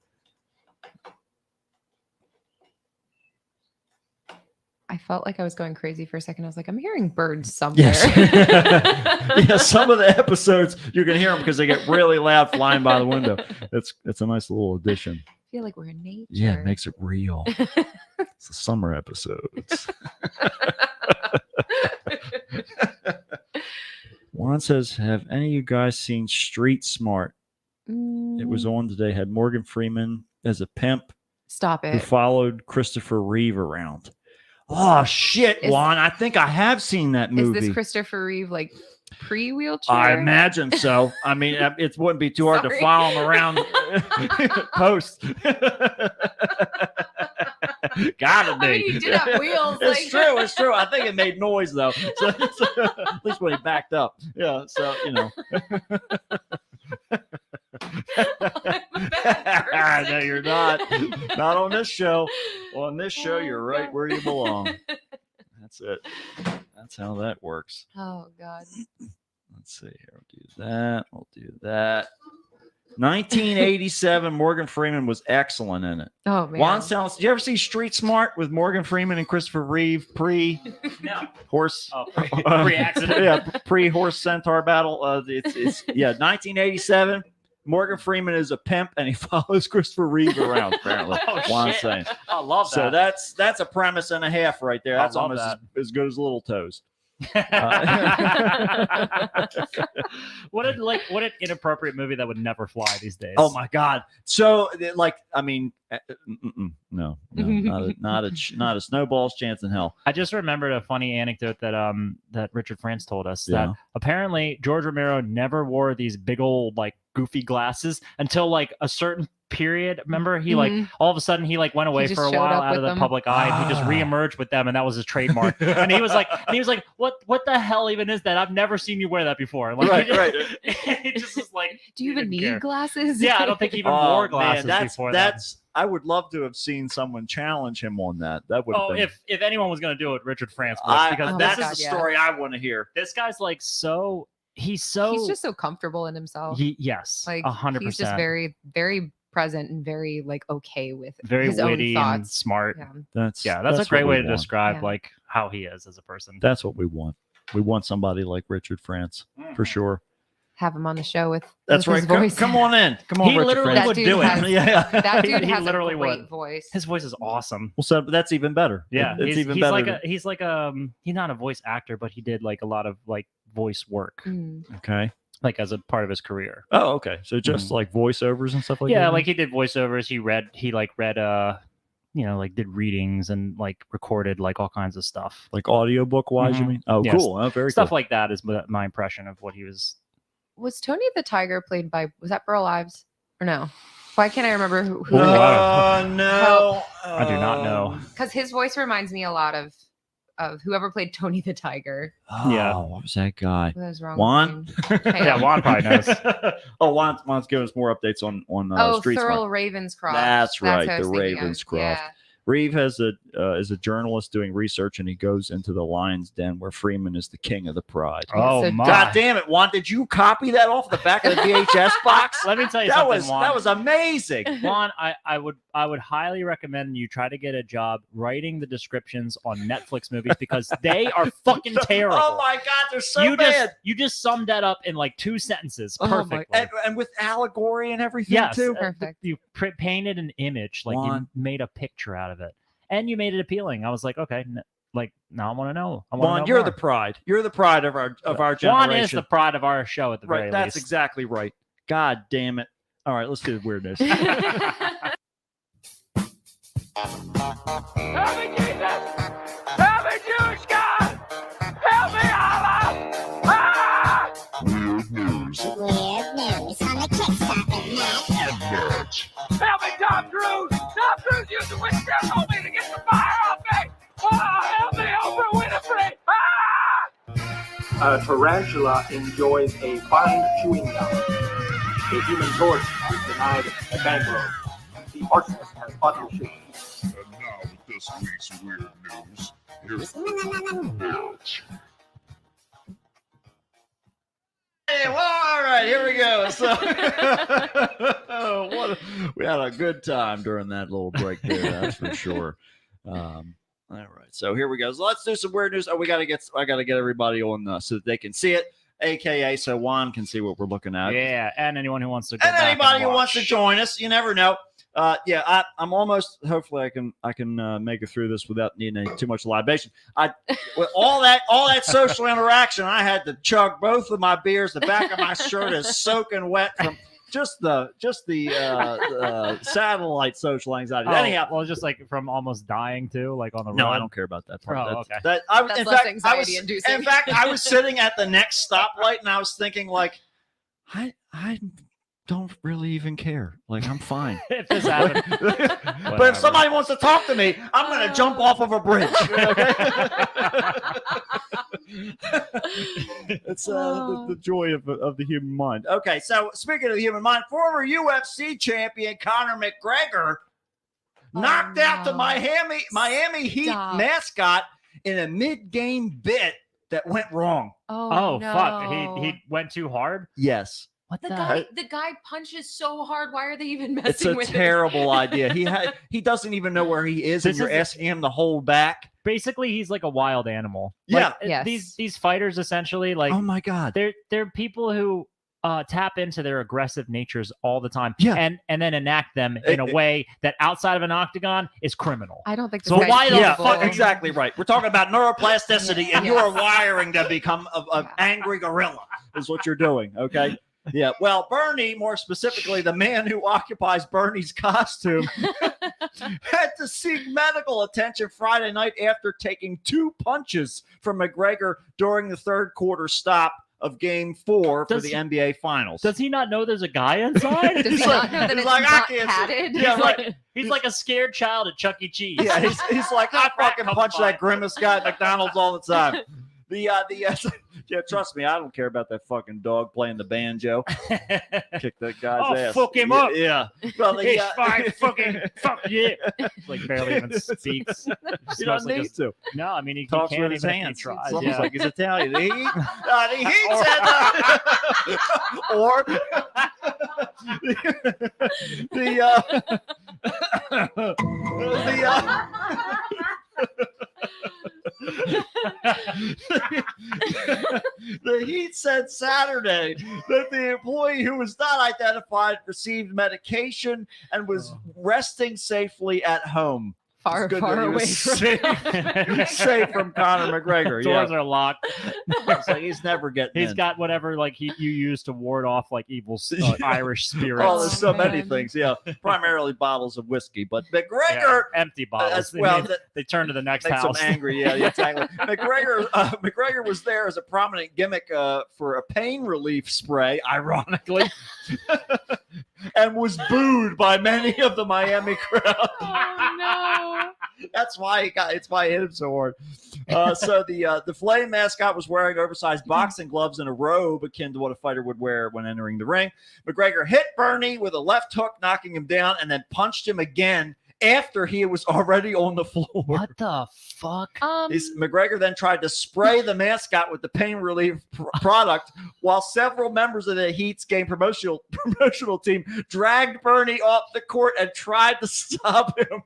I felt like I was going crazy for a second. I was like, I'm hearing birds somewhere. Yes. Yeah, some of the episodes you can hear them because they get really loud flying by the window. It's a nice little addition. I feel like we're in nature. Yeah, it makes it real. It's the summer episodes. Juan says, have any of you guys seen Street Smart? It was on today. Had Morgan Freeman as a pimp Stop who it. followed Christopher Reeve around. Oh shit, Is- Juan! I think I have seen that Is movie. this Christopher Reeve like pre-wheelchair? I imagine so. I mean, it wouldn't be too hard to Sorry. follow him around post. Gotta be. I mean, he did have wheels. It's like... true. It's true. I think it made noise though. So, at least when he backed up. Yeah. So I'm a bad person. no, you're not. Not on this show. On this show, Oh, you're right God. where you belong. That's it. That's how that works. Oh God. Let's see here. We'll do that. We'll do that. 1987. Morgan Freeman was excellent in it. Oh man. Juan Salas, did you ever see Street Smart with Morgan Freeman and Christopher Reeve pre-horse? No. Oh, pre-accident. Yeah, pre-horse centaur battle. It's 1987 Morgan Freeman is a pimp and he follows Christopher Reeve around. Apparently, Oh, Juan's shit. saying. I love So that's a premise and a half right there. I That's love almost that. as good as Little Toes. What an inappropriate movie that would never fly these days. Oh my God! So, like, I mean, no, not a snowball's chance in hell. I just remembered a funny anecdote that that Richard France told us Yeah. that apparently George Romero never wore these big old like goofy glasses until like a certain period. Remember, he like all of a sudden he like went away just for a showed while up out of with the them. public eye, and he just reemerged with them, and that was his trademark. and he was like, what the hell even is that? I've never seen you wear that before. Like, Right. He just was like, Do you even didn't need care. glasses? Yeah, I don't think he even Oh, wore man, glasses before that. that's. I would love to have seen someone challenge him on that. That would. Oh, have been, if anyone was going to do it, Richard France would, I, because Oh, that's God, the yeah. story I want to hear. this guy's like he's He's just so comfortable in himself. yes, Like 100%. he's just very, very present and very like okay with very his wity own and thoughts. smart. Yeah. That's That's a great what way we to want. describe Yeah. like how he is as a person. That's what we want. We want somebody like Richard France for sure. Have him on the show with That's with right. his Come, voice. come on in. Come on, He Richard literally France. That would dude do has- it. Yeah. That dude He has literally a great would. voice. His voice is awesome. Well, so that's even better. Yeah, It's he's, even he's better. like he's not a voice actor, but he did like a lot of like voice work, Mm. Okay. like as a part of his career. Oh, okay. So just like voiceovers and stuff like that. Yeah, like he did voiceovers. He read like did readings and like recorded like all kinds of stuff. like audiobook wise, you Mhm. mean? Oh, Yes. cool. Oh, very Stuff cool. like that is my impression of what he was. Was Tony the Tiger played by? Was that Burl Ives or no? Why can't I remember who? Oh, Oh no! I do not know. Because his voice reminds me a lot of whoever played Tony the Tiger. Oh, Yeah. what was that guy? What was wrong? with Juan? him? Hey, Yeah, Juan probably knows. Oh, Juan's giving us more updates on Oh, Street Thurl Smart. Ravenscroft. That's right, who I was the thinking of. Ravenscroft. Yeah. Reeve is a journalist doing research, and he goes into the lion's den where Freeman is the king of the pride. Oh So my! God damn it, Juan! Did you copy that off the back of the VHS box? Let me tell you That something, was Juan. that was amazing. Juan, I would highly recommend you try to get a job writing the descriptions on Netflix movies because they are fucking terrible. Oh my God, they're so you bad. just you just summed that up in like 2 sentences Oh my- perfectly. and with allegory and everything Yes, too. Perfect. You painted an image, like Juan. you made a picture out of it, and you made it appealing. I was like, okay, now I want to know. I want Juan, to know you're more. the pride. You're the pride of our generation. Juan is the pride of our show at the right. very That's least. exactly right. God damn it! All right, let's do the weird news. Help me, Jesus! Help me, Jewish God! Help me, Allah! Ah! Weird news on the Kickstarter match. Help me, Tom Cruise! Tom Cruise used the witchcraft on me to get the fire off me! Oh, help me, Oprah Winfrey! Ah! A tarantula enjoys a fine chewing gum. The Human Torch is denied a bank loan. The arsonist has button shoes. And now with this week's weird news, here's the match. Hey, well, all right, here we go. So, we had a good time during that little break there, that's for sure. All right, so here we go. So let's do some weird news. Oh, I gotta get everybody on so that they can see it, aka so Juan can see what we're looking at. Yeah, and anyone who wants to go And back anybody who watch. wants to join us, you never know. I'm almost. Hopefully, I can make it through this without needing too much libation. With all that social interaction, I had to chug both of my beers. The back of my shirt is soaking wet from just the satellite social anxiety. Oh, Anyhow, well, just like from almost dying too, like on the road. no, I don't care about that part. Oh, That's- okay. That's less anxiety-inducing. In fact, I was sitting at the next stoplight and I was thinking, like, I don't really even care. Like, I'm fine. If this happened, But if somebody wants to talk to me, I'm going to jump off of a bridge. It's the joy of the human mind. Okay, so speaking of the human mind, former UFC champion Conor McGregor knocked out the Miami Heat Stop. mascot in a mid-game bit that went wrong. oh no. fuck, he went too hard. Yes. What The the? guy punches so hard. Why are they even It's messing a with terrible idea. He doesn't even know where he is, and This you're is- asking him to hold back. Basically, he's like a wild animal. Yeah. Like, Yes. These fighters essentially like Oh my God. they're people who tap into their aggressive natures all the time, Yeah. and then enact them in a way that outside of an octagon is criminal. I don't think this So guy's why the Yeah, capable. exactly right. We're talking about neuroplasticity, and you are wiring to become an angry gorilla. Is what you're doing. Okay. Yeah. Well, Bernie, more specifically, the man who occupies Bernie's costume, had to seek medical attention Friday night after taking 2 punches from McGregor during the third quarter stop of Game 4 for Does the he- NBA Finals. Does he not know there's a guy inside? Does he He's not like- know that he's it's like, I not can't see- padded? Yeah, he's, right. he's like a scared child at Chuck E. Cheese. Yeah, he's like, I fucking Come punch by. that grimace guy at McDonald's all the time. Yeah, trust me, I don't care about that fucking dog playing the banjo. Kick that guy's Oh, ass. fuck him Yeah, up. Yeah. Well, He's fine, fucking fuck yeah. Like barely even speaks. You Smells don't like need to. No, I mean he Talks can't with his even if hands. he tries. It's almost Yeah. like he's Italian. The Heat said, or the Heat said Saturday that the employee who was not identified received medication and was resting safely at home. Far, It's good far that he away was from. safe from Conor McGregor. Doors Yeah. are locked. It's like he's never getting He's in. got whatever like you use to ward off like evil Irish spirits. Oh, there's so many man. things. Yeah, primarily bottles of whiskey, but Yeah, McGregor. empty bottles. Well, They turn to the next makes him house. angry. Yeah, exactly. McGregor was there as a prominent gimmick for a pain relief spray, ironically, and was booed by many of the Miami crowd. Oh no! That's why it's why he hit him so hard. So the Flame mascot was wearing oversized boxing gloves and a robe akin to what a fighter would wear when entering the ring. McGregor hit Bernie with a left hook, knocking him down, and then punched him again after he was already on the floor. What the fuck? McGregor then tried to spray the mascot with the pain relief product, while several members of the Heat's game promotional team dragged Bernie off the court and tried to stop him.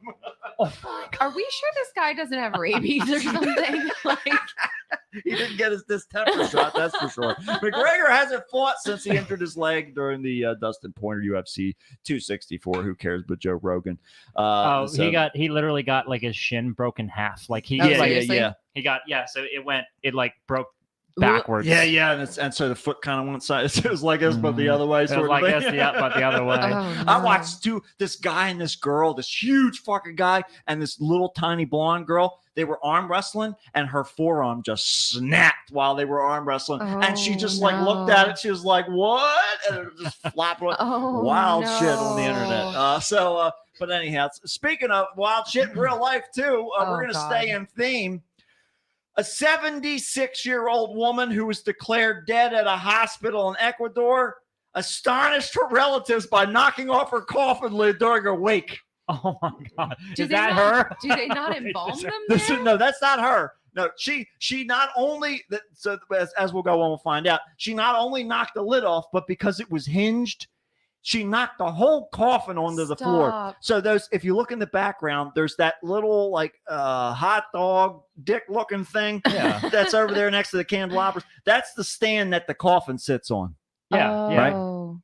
Are we sure this guy doesn't have rabies or something? Like, He didn't get his distemper shot, that's for sure. McGregor hasn't fought since he injured his leg during the Dustin Pointer UFC 264. Who cares but Joe Rogan? Oh, So- he literally got like his shin broken half. Like he Oh, like, seriously? he got so it like broke backwards. Yeah, and so the foot kind of went side. It was like this, but the other way. It was Sort like of this, thing. but the other way. oh, I no. watched this guy and this girl, this huge fucking guy and this little tiny blonde girl. They were arm wrestling, and her forearm just snapped while they were arm wrestling. And she just like looked at it. She was like, "What?" And it was just flopping. Oh, Wild shit on the no. internet. But anyhow, speaking of wild shit in real life too, Oh, we're gonna God. stay in theme. A 76-year-old woman who was declared dead at a hospital in Ecuador astonished her relatives by knocking off her coffin lid during her wake. Oh my god. Do Is they that not- her? Do they not Wait, embalm is them? This there? is, no, that's not her. No, she not only so as we'll go on, we'll find out. She not only knocked the lid off, but because it was hinged, she knocked the whole coffin onto the floor. Stop. So if you look in the background, there's that little like hot dog dick looking thing that's over there next to the candelabras. That's the stand that the coffin sits on. Yeah. Oh.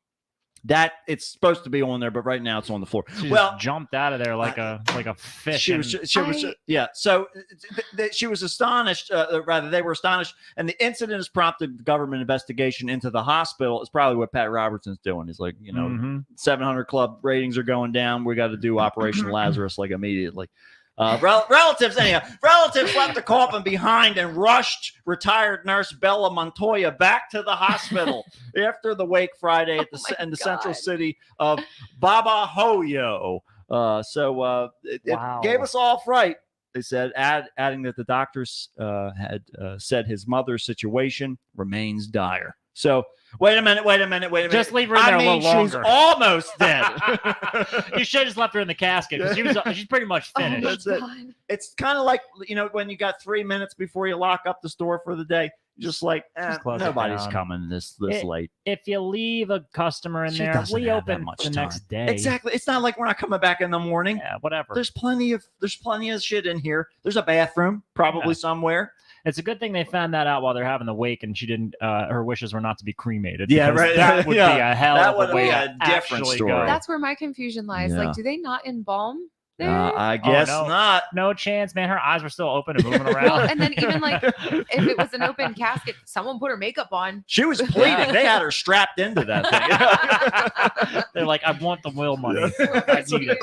That it's supposed to be on there, but right now it's on the floor. She Well, just jumped out of there like a fish. she was I- yeah. So she was astonished. Rather, they were astonished, and the incident has prompted government investigation into the hospital. It's probably what Pat Robertson's doing. He's like, 700 Club ratings are going down. We got to do Operation Lazarus like immediately. Relatives left the coffin behind and rushed retired nurse Bella Montoya back to the hospital after the wake Friday at in the central city of Babahoyo. It Wow. gave us all fright. They said, adding that the doctors had said his mother's situation remains dire. So wait a minute. Just leave her in there a little she's longer. almost dead. You should have just left her in the casket because she's pretty much Oh, finished. That's it. God. It's kind of like, when you got 3 minutes before you lock up the store for the day, just like, Just close it nobody's down. coming this It- late. If you leave a customer in She there, doesn't we have that open much the time. next day. Exactly. It's not like we're not coming back in the morning. Yeah, whatever. There's plenty of shit in here. There's a bathroom probably Yeah. somewhere. It's a good thing they found that out while they're having the wake, and she didn't. Her wishes were not to be cremated. Yeah, because right. That would Yeah. be a hell That of would a way be to a different actually story. go. That's where my confusion lies. Yeah. Like, do they not embalm there? I guess no. not. No chance, man. Her eyes were still open and moving Well, around. and then even like if it was an open casket, someone put her makeup on. She was bleeding. They had her strapped into that thing. They're like, I want the will money. I need it.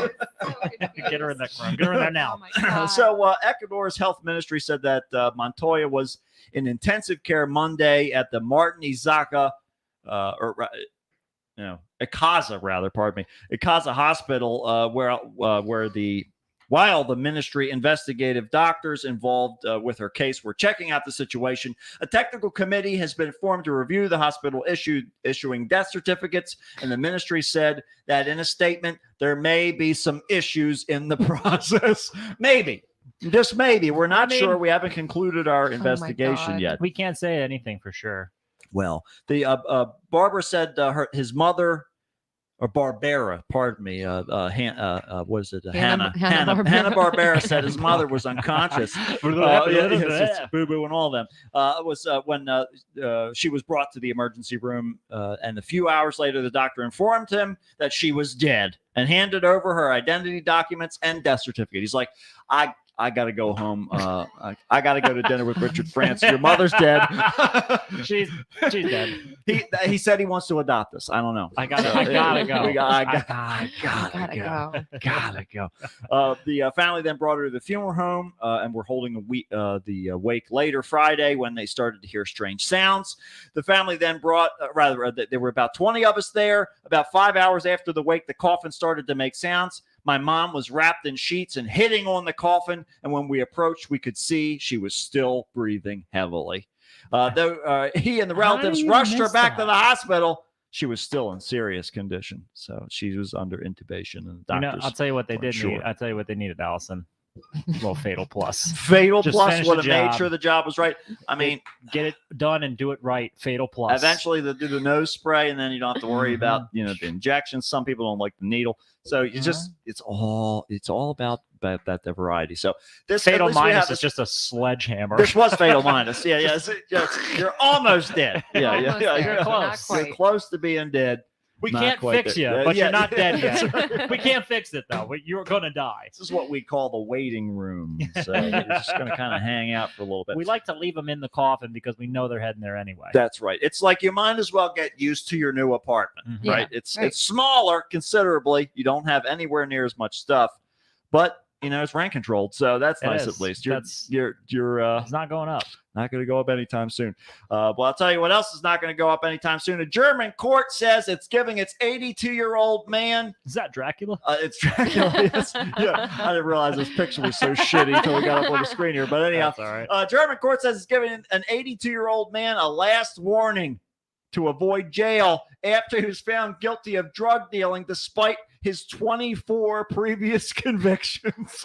Get her in that room. Get her in there now. Oh my God. So Ecuador's health ministry said that Montoya was in intensive care Monday at the Martin Izaca, Icaza rather, pardon me, Icaza Hospital, while the ministry investigative doctors involved with her case were checking out the situation. A technical committee has been formed to review the hospital issuing death certificates, and the ministry said that in a statement there may be some issues in the process. Maybe. Just maybe. We're not sure. We haven't concluded our investigation God. yet. We can't say anything for sure. Well, the Barbara said his mother, or Barbera, pardon me, what is it? Hannah Barbera said his mother was unconscious. Boo Boo and all of them. It was when she was brought to the emergency room, and a few hours later, the doctor informed him that she was dead and handed over her identity documents and death certificate. He's like, I got to go home. I got to go to dinner with Richard France. Your mother's dead. She's dead. He said he wants to adopt us. I don't know. I gotta go. Gotta go. The family then brought her to the funeral home, and we're holding the wake later Friday when they started to hear strange sounds. The family then brought, there were about 20 of us there. About 5 hours after the wake, the coffin started to make sounds. My mom was wrapped in sheets and hitting on the coffin, and when we approached, we could see she was still breathing heavily. Though he and the relatives rushed her back to the hospital, she was still in serious condition. So she was under intubation, and the doctors. I'll tell you what they weren't did sure. need. I'll tell you what they needed, Allison. A little Fatal Plus. Fatal Just Plus finish would the have made job. sure the job was right. I mean, Get it done and do it right. Fatal Plus. eventually they'll do the nose spray, and then you don't have to worry about the injections. Some people don't like the needle, so you just it's all about that variety. So this Fatal at least we have Minus this- is just a sledgehammer. This was Fatal Minus. Yeah. You're almost dead. Yeah. Almost Yeah. there, You're but not close. quite. You're close to being dead. We Not can't quite fix you, there. but Yeah. you're not dead yet. We can't fix it though. But you're gonna die. This is what we call the waiting room. So you're just going to kind of hang out for a little bit. We like to leave them in the coffin because we know they're heading there anyway. That's right. It's like you might as well get used to your new apartment, Mhm. right? Yeah, It's right. it's smaller considerably. You don't have anywhere near as much stuff, but it's rent controlled, so that's It nice is. at least. That's- You're It's not going up. not going to go up anytime soon. But I'll tell you what else is not going to go up anytime soon. A German court says it's giving its 82-year-old man. Is that Dracula? It's Dracula. Yeah, I didn't realize this picture was so shitty until we got up on the screen here. But anyhow, That's all right. German court says it's giving an 82-year-old man a last warning to avoid jail after he was found guilty of drug dealing despite his 24 previous convictions.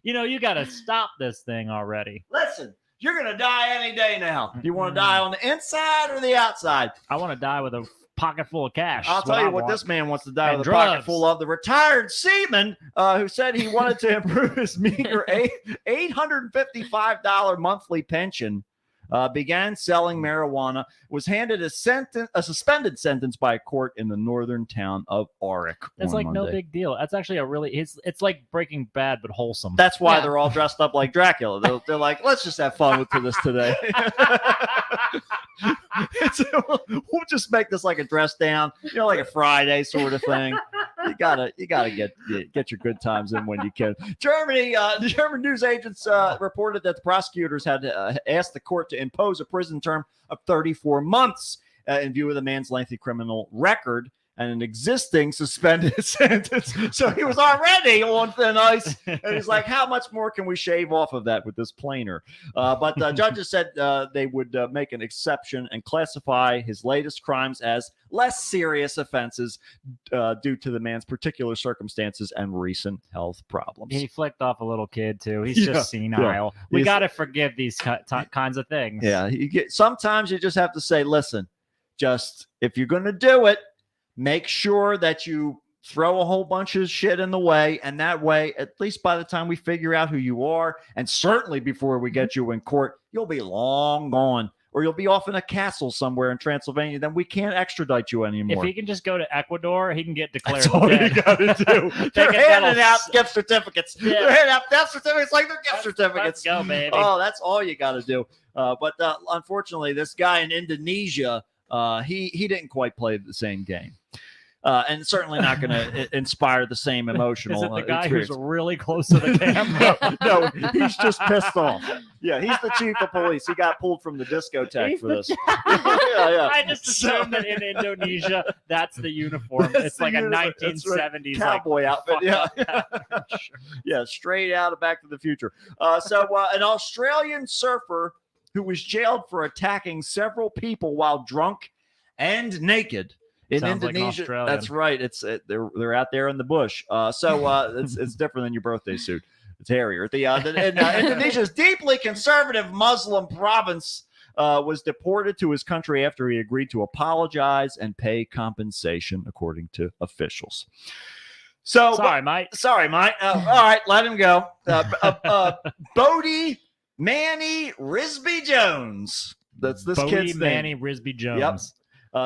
You got to stop this thing already. Listen, you're going to die any day now. Do you want to die on the inside or the outside? I want to die with a pocket full of cash. I'll That's tell you I what want. this man wants to die And with a pocket drugs. full of. The retired seaman who said he wanted to improve his meager $855 monthly pension began selling marijuana, was handed a suspended sentence by a court in the northern town of Auric. It's on like no Monday. big deal. That's actually it's like Breaking Bad but wholesome. That's why Yeah. they're all dressed up like Dracula. They're like, let's just have fun with this today. We'll just make this like a dress down, like a Friday sort of thing. You gotta get your good times in when you can. Germany, the German news agents reported that the prosecutors had asked the court to impose a prison term of 34 months in view of the man's lengthy criminal record and an existing suspended sentence. So he was already on thin ice. And he's like, how much more can we shave off of that with this planer? But judges said they would make an exception and classify his latest crimes as less serious offenses due to the man's particular circumstances and recent health problems. He flicked off a little kid too. He's just senile. We He's- got to forgive these kinds of things. Yeah, sometimes you just have to say, listen, just if you're going to do it, make sure that you throw a whole bunch of shit in the way, and that way, at least by the time we figure out who you are, and certainly before we get you in court, you'll be long gone, or you'll be off in a castle somewhere in Transylvania. Then we can't extradite you anymore. If he can just go to Ecuador, he can get declared That's all dead. you gotta do. They're handing out gift certificates. Yeah. They're handing out death certificates like they're gift certificates. Let's go, baby. Oh, that's all you got to do. But unfortunately, this guy in Indonesia, he didn't quite play the same game. And certainly not going to inspire the same emotional Is it the guy experience. who's really close to the camera? No, he's just pissed off. Yeah, he's the chief of police. He got pulled from the discotheque He's for the this. Yeah. I just assumed that in Indonesia, that's the uniform. That's It's like the a uniform. That's right. 1970s Cowboy outfit. fucked Yeah. up. Yeah, straight out of Back to the Future. So an Australian surfer who was jailed for attacking several people while drunk and naked in Sounds like an Indonesia. Australian. That's right. They're out there in the bush. It's different than your birthday suit. It's hairier. Indonesia's deeply conservative Muslim province was deported to his country after he agreed to apologize and pay compensation, according to officials. So Sorry, mate. Sorry, Mike. All right, let him go. Bodie Manny Risby Jones. That's this Bodie kid's name. Manny Risby Jones.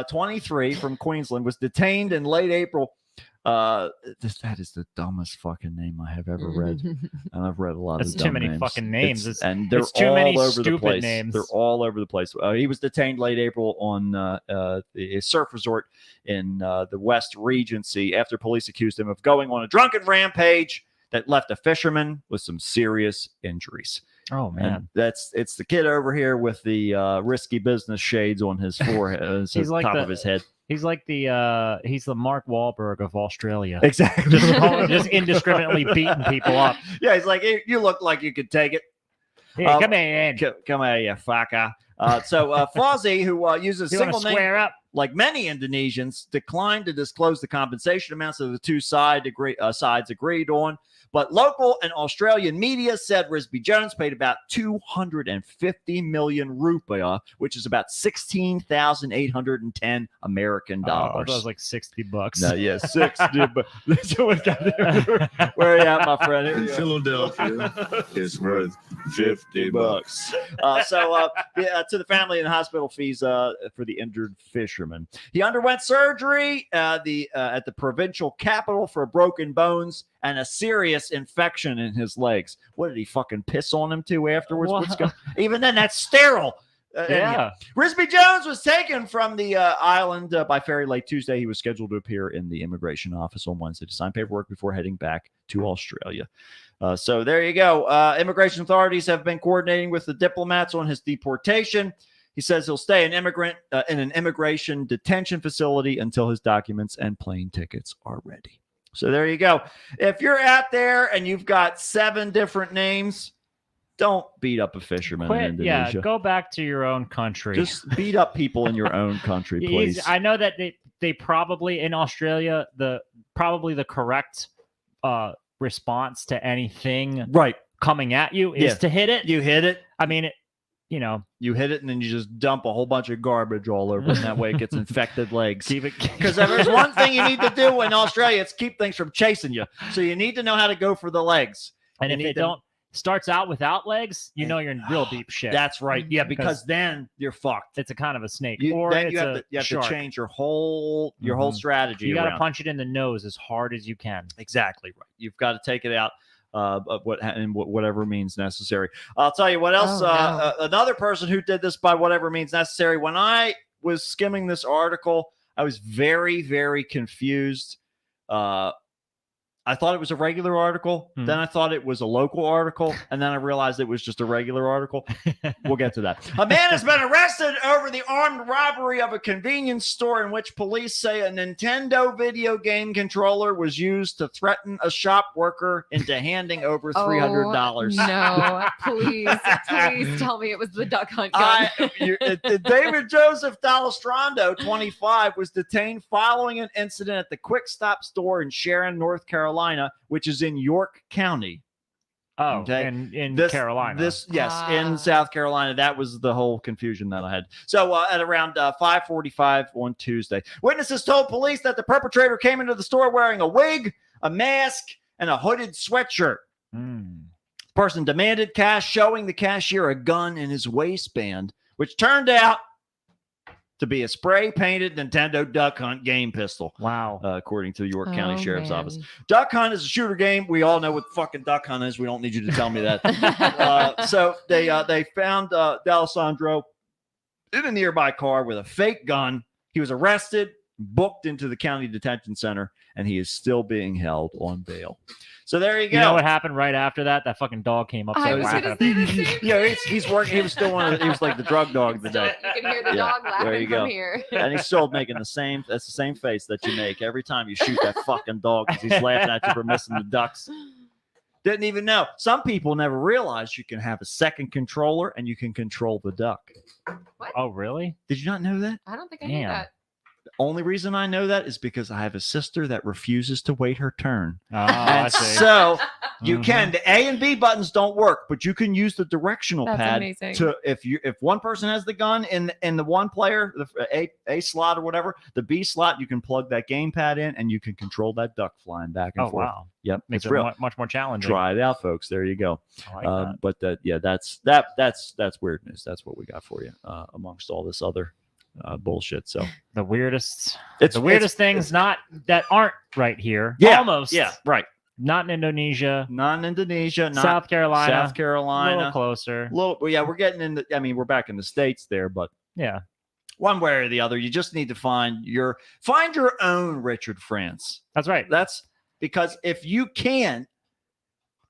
23 from Queensland, was detained in late April. That is the dumbest fucking name I have ever read, and I've read a lot That's of too dumb many names. fucking names. And they're it's too all many over the stupid place. names. They're all over the place. He was detained late April on a surf resort in the West Regency after police accused him of going on a drunken rampage that left a fisherman with some serious injuries. Oh man, And it's the kid over here with the risky business shades on his forehead, He's like top the- of his head. he's like he's the Mark Wahlberg of Australia. Exactly. just indiscriminately beating people up. Yeah, he's like, you look like you could take it. Hey, come here, Come here, you fucker. So Fozzie, who uses you want to single name, square up? like many Indonesians, declined to disclose the compensation amounts that the two sides agreed on. But local and Australian media said Risby Jones paid about 250 million rupiah, which is about 16,810 American Oh, dollars. that was like $60. No, yeah, 60. But that's what we got there. Where are you at, my friend? In Philadelphia, it's worth $50. To the family and hospital fees for the injured fisherman. He underwent surgery at the provincial capital for broken bones and a serious infection in his legs. What did he fucking piss on him to afterwards? Even then, that's sterile. Yeah. Risby Jones was taken from the island by ferry late Tuesday. He was scheduled to appear in the immigration office on Wednesday to sign paperwork before heading back to Australia. So there you go. Immigration authorities have been coordinating with the diplomats on his deportation. He says he'll stay in an immigration detention facility until his documents and plane tickets are ready. So there you go. If you're out there and you've got 7 different names, don't beat up a fisherman in Indonesia. Yeah, go back to your own country. Just beat up people in your own country, please. I know that they probably in Australia the correct response to anything right coming at you is to hit it. You hit it. I mean, you hit it and then you just dump a whole bunch of garbage all over, and that way it gets infected legs. keep it Because if there's one thing you need to do in Australia, it's keep things from chasing you. So you need to know how to go for the legs. And if You it need to- starts out without legs, you know you're in real deep shit. That's right. Yeah, because then you're fucked. it's a kind of a snake, You, or then it's you have, a to, you have to shark. change your whole strategy. You got to around. punch it in the nose as hard as you can. Exactly right. You've got to take it out in whatever means necessary. I'll tell you what else. Another person who did this by whatever means necessary. When I was skimming this article, I was very, very confused. I thought it was a regular article. Then I thought it was a local article. And then I realized it was just a regular article. We'll get to that. A man has been arrested over the armed robbery of a convenience store in which police say a Nintendo video game controller was used to threaten a shop worker into handing over $300. No, please tell me it was the duck hunt gun. David Joseph D'Alestrando, 25, was detained following an incident at the Quick Stop store in Sharon, North Carolina, which is in York County. Oh, Okay. in This- Carolina. This, yes, in Ah. South Carolina. That was the whole confusion that I had. So at around 5:45 on Tuesday, witnesses told police that the perpetrator came into the store wearing a wig, a mask, and a hooded sweatshirt. Mm. The person demanded cash, showing the cashier a gun in his waistband, which turned out to be a spray-painted Nintendo Duck Hunt game pistol. Wow. According to the York County Oh, Sheriff's man. Office. Duck Hunt is a shooter game. We all know what fucking Duck Hunt is. We don't need you to tell me that. So they found D'Alessandro in a nearby car with a fake gun. He was arrested, booked into the county detention center, and he is still being held on bail. So there you go. You know what happened right after that? That fucking dog came up. I so was loud. gonna say the same thing. Yeah, he's working. He was still he was like the drug dog of the day. You can hear the Yeah, dog there you laughing go. from here. And he's still making that's the same face that you make every time you shoot that fucking dog because he's laughing at you for missing the ducks. Didn't even know. Some people never realize you can have a second controller and you can control the duck. Oh, really? Did you not know that? I don't think I knew Damn. that. The only reason I know that is because I have a sister that refuses to wait her turn. Oh, I And see. so you Mhm. can. The A and B buttons don't work, but you can use the directional That's pad amazing. to if one person has the gun in the one player, the A slot or whatever, the B slot, you can plug that game pad in and you can control that duck flying back and Oh, forth. wow. Yep, Makes it's it real. much more challenging. Try it out, folks. There you go. I like that. But that's weird news. That's what we got for you amongst all this other bullshit. So The weirdest, it's the weirdest things not that aren't right here. Yeah, Almost. Yeah, right. Not in Indonesia. Not in Indonesia. Not South Carolina. South Carolina. A little closer. Well, yeah, we're getting in the. I mean, we're back in the States there, but Yeah. one way or the other, you just need to find your own Richard France. That's right. That's because if you can't,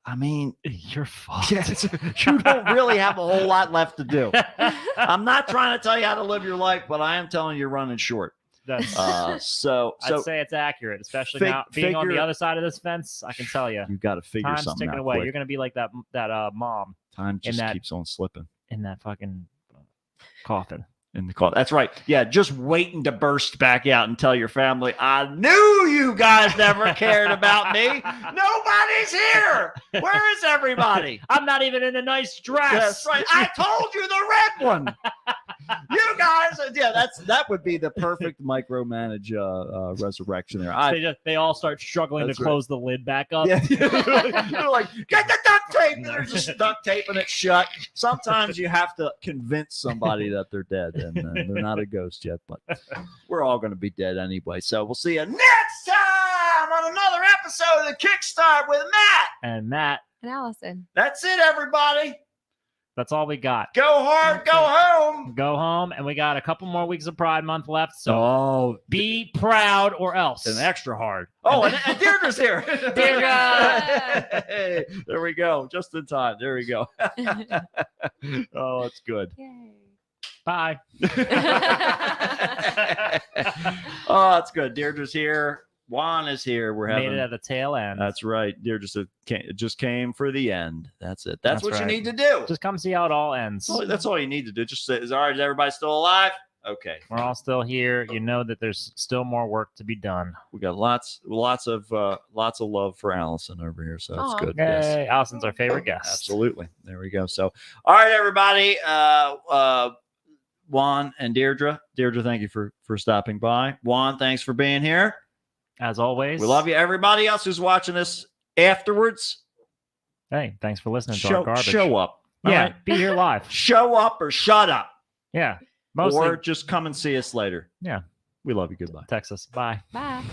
I mean, You're fucked. yes, you don't really have a whole lot left to do. I'm not trying to tell you how to live your life, but I am telling you you're running short. That's, So I'd say it's accurate, especially now being on the figure- other side of this fence. I can tell you, you got to figure time's something ticking out away. quick. You're gonna be like that mom Time just that- keeps on slipping in that fucking coffin. in the call. That's right. Yeah, just waiting to burst back out and tell your family, I knew you guys never cared about me. Nobody's here. Where is everybody? I'm not even in a nice dress. That's right. I told you the red one. You guys, yeah, that would be the perfect micromanage resurrection there. They all start struggling to That's right. close the lid back up. Yeah, they're like, get the duct tape. And they're just duct taping it shut. Sometimes you have to convince somebody that they're dead, and they're not a ghost yet. But we're all going to be dead anyway. So we'll see you next time on another episode of Kickstart with Matt. And Matt, And Allison. That's it, everybody. that's all we got. Go hard, go home. Go home, and we got a couple more weeks of Pride Month left. So Oh, be proud or else. and extra hard. Oh, and Deirdre's here. Deirdre. Hey, there we go. Just in time. There we go. Oh, it's good. Yay. Bye. Oh, it's good. Deirdre's here. Juan is here. We're having. Made it at the tail end. That's right. Deirdre just came for the end. That's it. That's what right. you need to do. Just come see how it all ends. That's all you need to do. Just say, "Is all right? Is everybody still alive?" Okay. We're all still here. You know that there's still more work to be done. We got lots of love for Allison over here, so that's Aw. good. Yay. Yes. Allison's our favorite guest. Absolutely. There we go. So, all right, everybody. Juan and Deirdre. Deirdre, thank you for stopping by. Juan, thanks for being here. As always. We love you. Everybody else who's watching this afterwards, Hey, thanks for listening to our garbage. show up. All Yeah, right? be here live. Show up or shut up. Yeah. Mostly Or just come and see us later. Yeah. We love you. Goodbye. Texas. Bye. Bye.